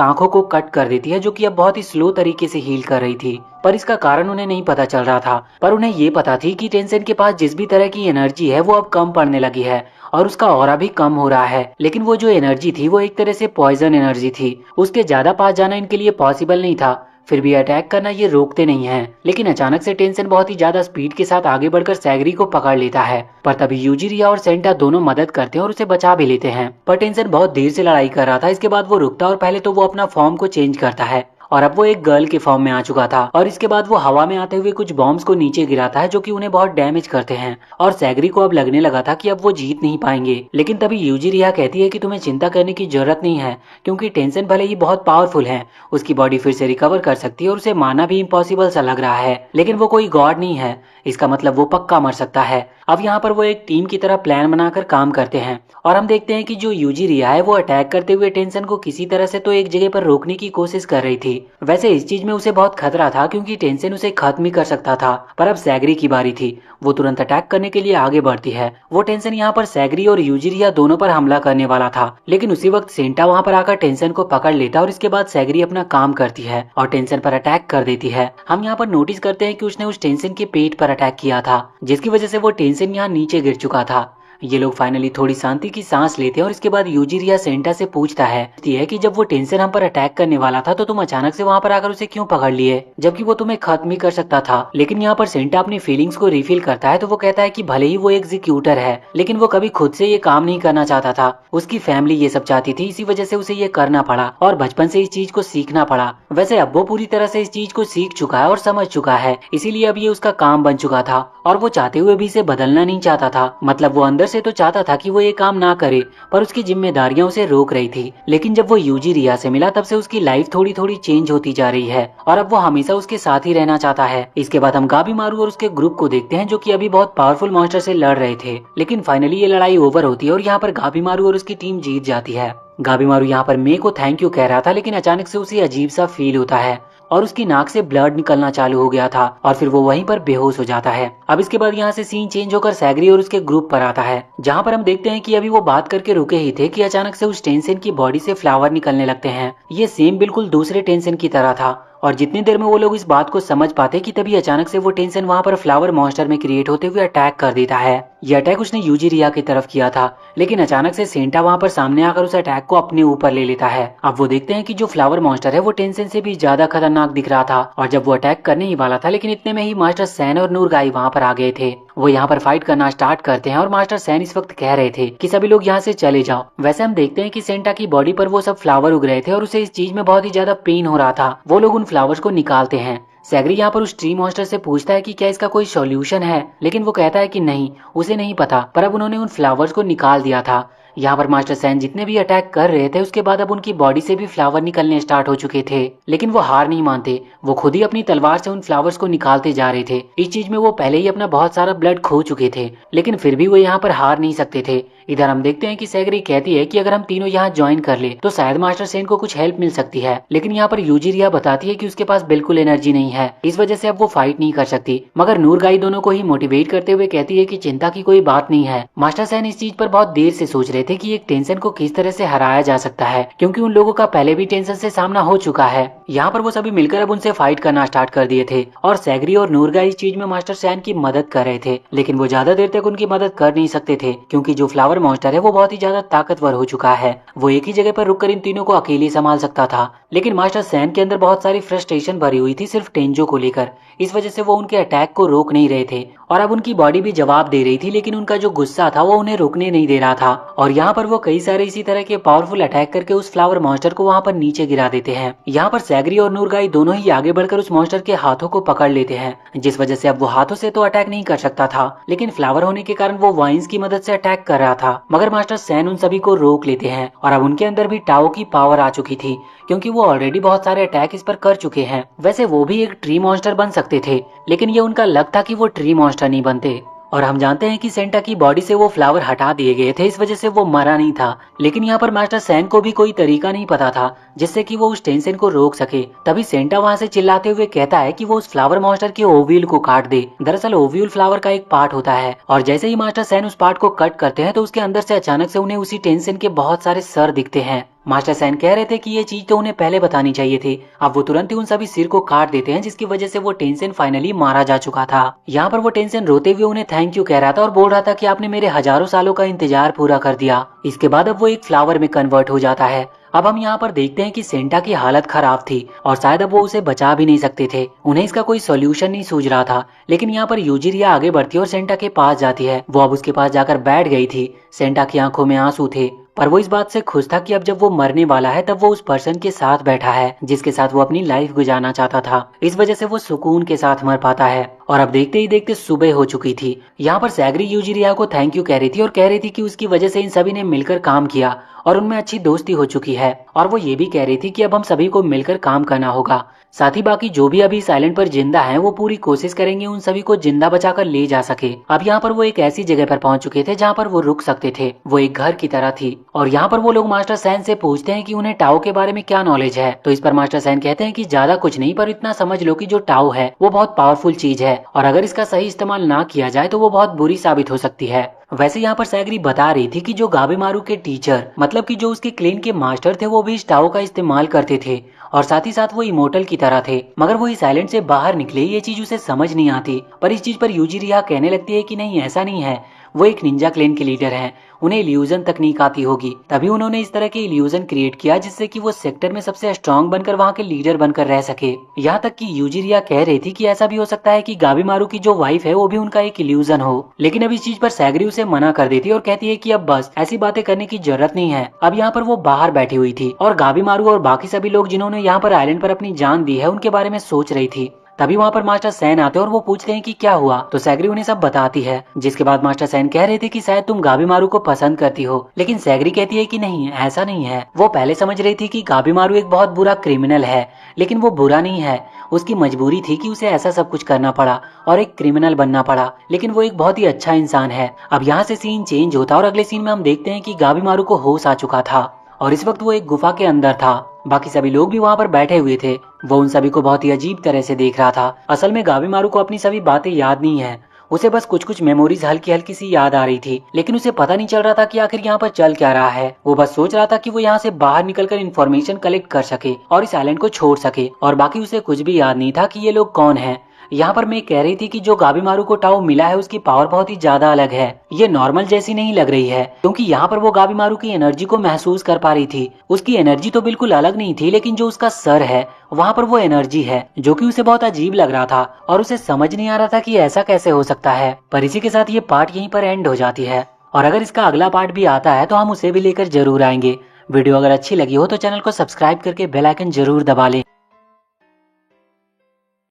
आंखों को कट कर देती है, जो कि अब बहुत ही स्लो तरीके से हील कर रही थी। पर इसका कारण उन्हें नहीं पता चल रहा था, पर उन्हें ये पता थी कि टेंशन के पास जिस भी तरह की एनर्जी है वो अब कम पड़ने लगी है और उसका ऑरा भी कम हो रहा है। लेकिन वो जो एनर्जी थी वो एक तरह से पॉइजन एनर्जी थी, उसके ज्यादा पास जाना इनके लिए पॉसिबल नहीं था। फिर भी अटैक करना ये रोकते नहीं हैं। लेकिन अचानक से टेंशन बहुत ही ज्यादा स्पीड के साथ आगे बढ़कर सैगरी को पकड़ लेता है। पर तभी यूजिरिया और सेंटा दोनों मदद करते हैं और उसे बचा भी लेते हैं। पर टेंशन बहुत देर से लड़ाई कर रहा था। इसके बाद वो रुकता और पहले तो वो अपना फॉर्म को चेंज करता है और अब वो एक गर्ल के फॉर्म में आ चुका था। और इसके बाद वो हवा में आते हुए कुछ बॉम्ब्स को नीचे गिराता है, जो कि उन्हें बहुत डैमेज करते हैं। और सैगरी को अब लगने लगा था कि अब वो जीत नहीं पाएंगे। लेकिन तभी यूजिरिया कहती है कि तुम्हें चिंता करने की जरूरत नहीं है, क्योंकि टेंशन भले ही बहुत पावरफुल है, उसकी बॉडी फिर से रिकवर कर सकती है और उसे मारना भी इम्पॉसिबल सा लग रहा है। लेकिन वो कोई गॉड नहीं है, इसका मतलब वो पक्का मर सकता है। अब यहाँ पर वो एक टीम की तरह प्लान बनाकर काम करते हैं और हम देखते हैं कि जो यूजिरिया है वो अटैक करते हुए टेंशन को किसी तरह से तो एक जगह पर रोकने की कोशिश कर रही थी। वैसे इस चीज में उसे बहुत खतरा था, क्योंकि टेंशन उसे खत्म ही कर सकता था। पर अब सैगरी की बारी थी, वो तुरंत अटैक करने के लिए आगे बढ़ती है। वो टेंशन यहाँ पर सैगरी और यूजिरिया दोनों पर हमला करने वाला था, लेकिन उसी वक्त सेंटा वहाँ पर आकर टेंशन को पकड़ लेता और इसके बाद सैगरी अपना काम करती है और टेंशन पर अटैक कर देती है। हम यहाँ पर नोटिस करते हैं कि उसने उस टेंशन के पेट पर अटैक किया था, जिसकी वजह से वो टेंशन यहाँ नीचे गिर चुका था। ये लोग फाइनली थोड़ी शांति की सांस लेते हैं और इसके बाद यूजिरिया सेंटा से पूछता है कि जब वो टेंशन हम पर अटैक करने वाला था तो तुम अचानक से वहाँ पर आकर उसे क्यों पकड़ लिए, जबकि वो तुम्हें खत्म ही कर सकता था। लेकिन यहाँ पर सेंटा अपनी फीलिंग्स को रिफिल करता है, तो वो कहता है कि भले ही वो एग्जीक्यूटर है, लेकिन वो कभी खुद से ये काम नहीं करना चाहता था, उसकी फैमिली ये सब चाहती थी, इसी वजह से उसे ये करना पड़ा और बचपन से इस चीज को सीखना पड़ा। वैसे अब वो पूरी तरह से इस चीज को सीख चुका है और समझ चुका है, इसीलिए अब ये उसका काम बन चुका था और वो चाहते हुए भी इसे बदलना नहीं चाहता था। मतलब वो अंदर से तो चाहता था कि वो ये काम ना करे, पर उसकी जिम्मेदारियां उसे रोक रही थी। लेकिन जब वो यूजिरिया से मिला तब से उसकी लाइफ थोड़ी थोड़ी चेंज होती जा रही है और अब वो हमेशा उसके साथ ही रहना चाहता है। इसके बाद हम गाबीमारू और उसके ग्रुप को देखते हैं, जो कि अभी बहुत पावरफुल मॉन्स्टर से लड़ रहे थे। लेकिन फाइनली ये लड़ाई ओवर होती है और यहाँ पर गाबीमारू और उसकी टीम जीत जाती है। गाबीमारू यहाँ पर मे को थैंक यू कह रहा था, लेकिन अचानक से उसे अजीब सा फील होता है और उसकी नाक से ब्लड निकलना चालू हो गया था और फिर वो वहीं पर बेहोश हो जाता है। अब इसके बाद यहाँ से सीन चेंज होकर सैगरी और उसके ग्रुप पर आता है, जहाँ पर हम देखते हैं कि अभी वो बात करके रुके ही थे कि अचानक से उस टेंशन की बॉडी से फ्लावर निकलने लगते हैं। ये सेम बिल्कुल दूसरे टेंशन की तरह था और जितनी देर में वो लोग इस बात को समझ पाते कि तभी अचानक से वो टेंशन वहाँ पर फ्लावर मॉन्स्टर में क्रिएट होते हुए अटैक कर देता है। ये अटैक उसने यूजिरिया की तरफ किया था, लेकिन अचानक से सेंटा वहाँ पर सामने आकर उस अटैक को अपने ऊपर ले लेता है। अब वो देखते हैं कि जो फ्लावर मॉन्स्टर है वो टेंशन से भी ज्यादा खतरनाक दिख रहा था और जब वो अटैक करने ही वाला था, लेकिन इतने में ही मास्टर सैन और नूरगाई वहाँ पर आ गए थे। वो यहाँ पर फाइट करना स्टार्ट करते हैं और मास्टर सैन इस वक्त कह रहे थे कि सभी लोग यहाँ से चले जाओ। वैसे हम देखते हैं कि सेंटा की बॉडी पर वो सब फ्लावर उग रहे थे और उसे इस चीज में बहुत ही ज्यादा पेन हो रहा था। वो लोग उन फ्लावर्स को निकालते हैं। सैगरी यहाँ पर उस ट्री मॉन्स्टर से पूछता है कि क्या इसका कोई सॉल्यूशन है, लेकिन वो कहता है कि नहीं, उसे नहीं पता, पर अब उन्होंने उन फ्लावर्स को निकाल दिया था। यहाँ पर मास्टर सैन जितने भी अटैक कर रहे थे उसके बाद अब उनकी बॉडी से भी फ्लावर निकलने स्टार्ट हो चुके थे, लेकिन वो हार नहीं मानते। वो खुद ही अपनी तलवार से उन फ्लावर्स को निकालते जा रहे थे। इस चीज में वो पहले ही अपना बहुत सारा ब्लड खो चुके थे, लेकिन फिर भी वो यहाँ पर हार नहीं सकते थे। इधर हम देखते हैं कि सैगरी कहती है कि अगर हम तीनों यहाँ ज्वाइन कर ले तो शायद मास्टर सैन को कुछ हेल्प मिल सकती है, लेकिन यहाँ पर यूजिरिया बताती है कि उसके पास बिल्कुल एनर्जी नहीं है, इस वजह से अब वो फाइट नहीं कर सकती। मगर नूरगाई दोनों को ही मोटिवेट करते हुए कहती है कि चिंता की कोई बात नहीं है। मास्टर सैन इस चीज पर बहुत देर से सोच रहे थे कि एक टेंशन को किस तरह से हराया जा सकता है, क्योंकि उन लोगों का पहले भी टेंशन से सामना हो चुका है। यहाँ पर वो सभी मिलकर अब उनसे फाइट करना स्टार्ट कर दिए थे और सैगरी और नूरगाई इस चीज में मास्टर सैन की मदद कर रहे थे, लेकिन वो ज्यादा देर तक उनकी मदद कर नहीं सकते थे, क्योंकि जो फ्लावर मॉन्स्टर है वो बहुत ही ज्यादा ताकतवर हो चुका है। वो एक ही जगह पर रुककर इन तीनों को अकेले संभाल सकता था, लेकिन मास्टर सैन के अंदर बहुत सारी फ्रस्ट्रेशन भरी हुई थी सिर्फ टेंजो को लेकर। इस वजह से वो उनके अटैक को रोक नहीं रहे थे और अब उनकी बॉडी भी जवाब दे रही थी, लेकिन उनका जो गुस्सा था वो उन्हें रोकने नहीं दे रहा था। और यहाँ पर वो कई सारे इसी तरह के पावरफुल अटैक करके उस फ्लावर मॉन्स्टर को वहाँ पर नीचे गिरा देते हैं। यहाँ पर सैगरी और नूरगाई दोनों ही आगे बढ़कर उस मॉन्स्टर के हाथों को पकड़ लेते हैं, जिस वजह से अब वो हाथों से तो अटैक नहीं कर सकता था, लेकिन फ्लावर होने के कारण वो वाइन्स की मदद से अटैक कर रहा था। मगर मास्टर सैन उन सभी को रोक लेते हैं और अब उनके अंदर भी टाओ की पावर आ चुकी थी, क्योंकि वो ऑलरेडी बहुत सारे अटैक इस पर कर चुके हैं। वैसे वो भी एक ट्री मॉन्स्टर बन सकते थे, लेकिन ये उनका लक था कि वो ट्री मॉन्स्टर मास्टर नहीं बनते। और हम जानते हैं कि सेंटा की बॉडी से वो फ्लावर हटा दिए गए थे, इस वजह से वो मरा नहीं था। लेकिन यहाँ पर मास्टर सैन को भी कोई तरीका नहीं पता था जिससे कि वो उस टेंशन को रोक सके। तभी सेंटा वहाँ से चिल्लाते हुए कहता है कि वो उस फ्लावर मॉन्स्टर के ओव्यूल को काट दे। दरअसल ओव्यूल फ्लावर का एक पार्ट होता है और जैसे ही मास्टर सैन उस पार्ट को कट करते हैं तो उसके अंदर से अचानक से उन्हें उसी टेंशन के बहुत सारे सर दिखते हैं। मास्टर सैन कह रहे थे कि ये चीज तो उन्हें पहले बतानी चाहिए थी। अब वो तुरंत ही उन सभी सिर को काट देते हैं जिसकी वजह से वो टेंशन फाइनली मारा जा चुका था। यहाँ पर वो टेंशन रोते हुए उन्हें थैंक यू कह रहा था और बोल रहा था कि आपने मेरे हजारों सालों का इंतजार पूरा कर दिया। इसके बाद अब वो एक फ्लावर में कन्वर्ट हो जाता है। अब हम यहाँ पर देखते हैं कि सेंटा की हालत खराब थी और शायद अब वो उसे बचा भी नहीं सकते थे। उन्हें इसका कोई सॉल्यूशन नहीं सूझ रहा था। लेकिन यहाँ पर यूजिरिया आगे बढ़ती है और सेंटा के पास जाती है। वो अब उसके पास जाकर बैठ गई थी। सेंटा की आंखों में आंसू थे पर वो इस बात से खुश था कि अब जब वो मरने वाला है तब वो उस पर्सन के साथ बैठा है जिसके साथ वो अपनी लाइफ गुजारना चाहता था। इस वजह से वो सुकून के साथ मर पाता है। और अब देखते ही देखते सुबह हो चुकी थी। यहाँ पर सैगरी यूजिरिया को थैंक यू कह रही थी और कह रही थी कि उसकी वजह से इन सभी ने मिलकर काम किया और उनमें अच्छी दोस्ती हो चुकी है। और वो ये भी कह रही थी कि अब हम सभी को मिलकर काम करना होगा। साथ ही बाकी जो भी अभी इस आइलैंड पर जिंदा हैं वो पूरी कोशिश करेंगे उन सभी को जिंदा बचाकर ले जा सके। अब यहाँ पर वो एक ऐसी जगह पर पहुंच चुके थे जहाँ पर वो रुक सकते थे। वो एक घर की तरह थी और यहाँ पर वो लोग मास्टर सैन से पूछते हैं कि उन्हें टाओ के बारे में क्या नॉलेज है। तो इस पर मास्टर सैन कहते हैं कि ज्यादा कुछ नहीं पर इतना समझ लो कि जो टाओ है वो बहुत पावरफुल चीज है और अगर इसका सही इस्तेमाल ना किया जाए तो वो बहुत बुरी साबित हो सकती है। वैसे यहाँ पर सैगरी बता रही थी कि जो गाबेमारू के टीचर मतलब कि जो उसके क्लेन के मास्टर थे वो भी इस टाओ का इस्तेमाल करते थे और साथ ही साथ वो इमोर्टल की तरह थे। मगर वो इस आइलैंड से बाहर निकले ये चीज उसे समझ नहीं आती। पर इस चीज पर यूजिरिया कहने लगती है कि नहीं ऐसा नहीं है, वो एक निंजा क्लेन के लीडर हैं, उन्हें इल्यूजन तकनीक आती होगी तभी उन्होंने इस तरह के इल्यूजन क्रिएट किया जिससे कि वो सेक्टर में सबसे स्ट्रांग बनकर वहाँ के लीडर बनकर रह सके। यहाँ तक कि यूजिरिया कह रही थी कि ऐसा भी हो सकता है कि गाबेमारू की जो वाइफ है वो भी उनका एक इल्यूजन हो। लेकिन अब इस चीज पर सैगरी उसे मना कर देती है और कहती है कि अब बस ऐसी बातें करने की जरूरत नहीं है। अब यहाँ पर वो बाहर बैठी हुई थी और गाबेमारू और बाकी सभी लोग जिन्होंने यहाँ पर आइलैंड पर अपनी जान दी है उनके बारे में सोच रही थी। तभी वहाँ पर मास्टर सैन आते हैं और वो पूछते हैं कि क्या हुआ। तो सैगरी उन्हें सब बताती है जिसके बाद मास्टर सैन कह रहे थे कि शायद तुम गाबेमारू को पसंद करती हो। लेकिन सैगरी कहती है कि नहीं ऐसा नहीं है। वो पहले समझ रही थी कि गाबेमारू एक बहुत बुरा क्रिमिनल है लेकिन वो बुरा नहीं है, उसकी मजबूरी थी कि उसे ऐसा सब कुछ करना पड़ा और एक क्रिमिनल बनना पड़ा। लेकिन वो एक बहुत ही अच्छा इंसान है। अब यहाँ से सीन चेंज होता है और अगले सीन में हम देखते हैं कि गाबेमारू को होश आ चुका था और इस वक्त वो एक गुफा के अंदर था। बाकी सभी लोग भी वहाँ पर बैठे हुए थे। वो उन सभी को बहुत ही अजीब तरह से देख रहा था। असल में गाबेमारू को अपनी सभी बातें याद नहीं है, उसे बस कुछ कुछ मेमोरीज हल्की हल्की सी याद आ रही थी। लेकिन उसे पता नहीं चल रहा था कि आखिर यहाँ पर चल क्या रहा है। वो बस सोच रहा था कि वो यहाँ से बाहर निकलकर इन्फॉर्मेशन कलेक्ट कर सके और इस आइलैंड को छोड़ सके। और बाकी उसे कुछ भी याद नहीं था कि ये लोग कौन है। यहाँ पर मैं कह रही थी कि जो गाबेमारू को टाओ मिला है उसकी पावर बहुत ही ज्यादा अलग है, ये नॉर्मल जैसी नहीं लग रही है। क्योंकि यहाँ पर वो गाबेमारू की एनर्जी को महसूस कर पा रही थी। उसकी एनर्जी तो बिल्कुल अलग नहीं थी लेकिन जो उसका सर है वहाँ पर वो एनर्जी है जो कि उसे बहुत अजीब लग रहा था और उसे समझ नहीं आ रहा था कि ऐसा कैसे हो सकता है। पर इसी के साथ ये पार्ट यहीं पर एंड हो जाती है और अगर इसका अगला पार्ट भी आता है तो हम उसे भी लेकर जरूर आएंगे। वीडियो अगर अच्छी लगी हो तो चैनल को सब्सक्राइब करके बेल आइकन जरूर दबा लें।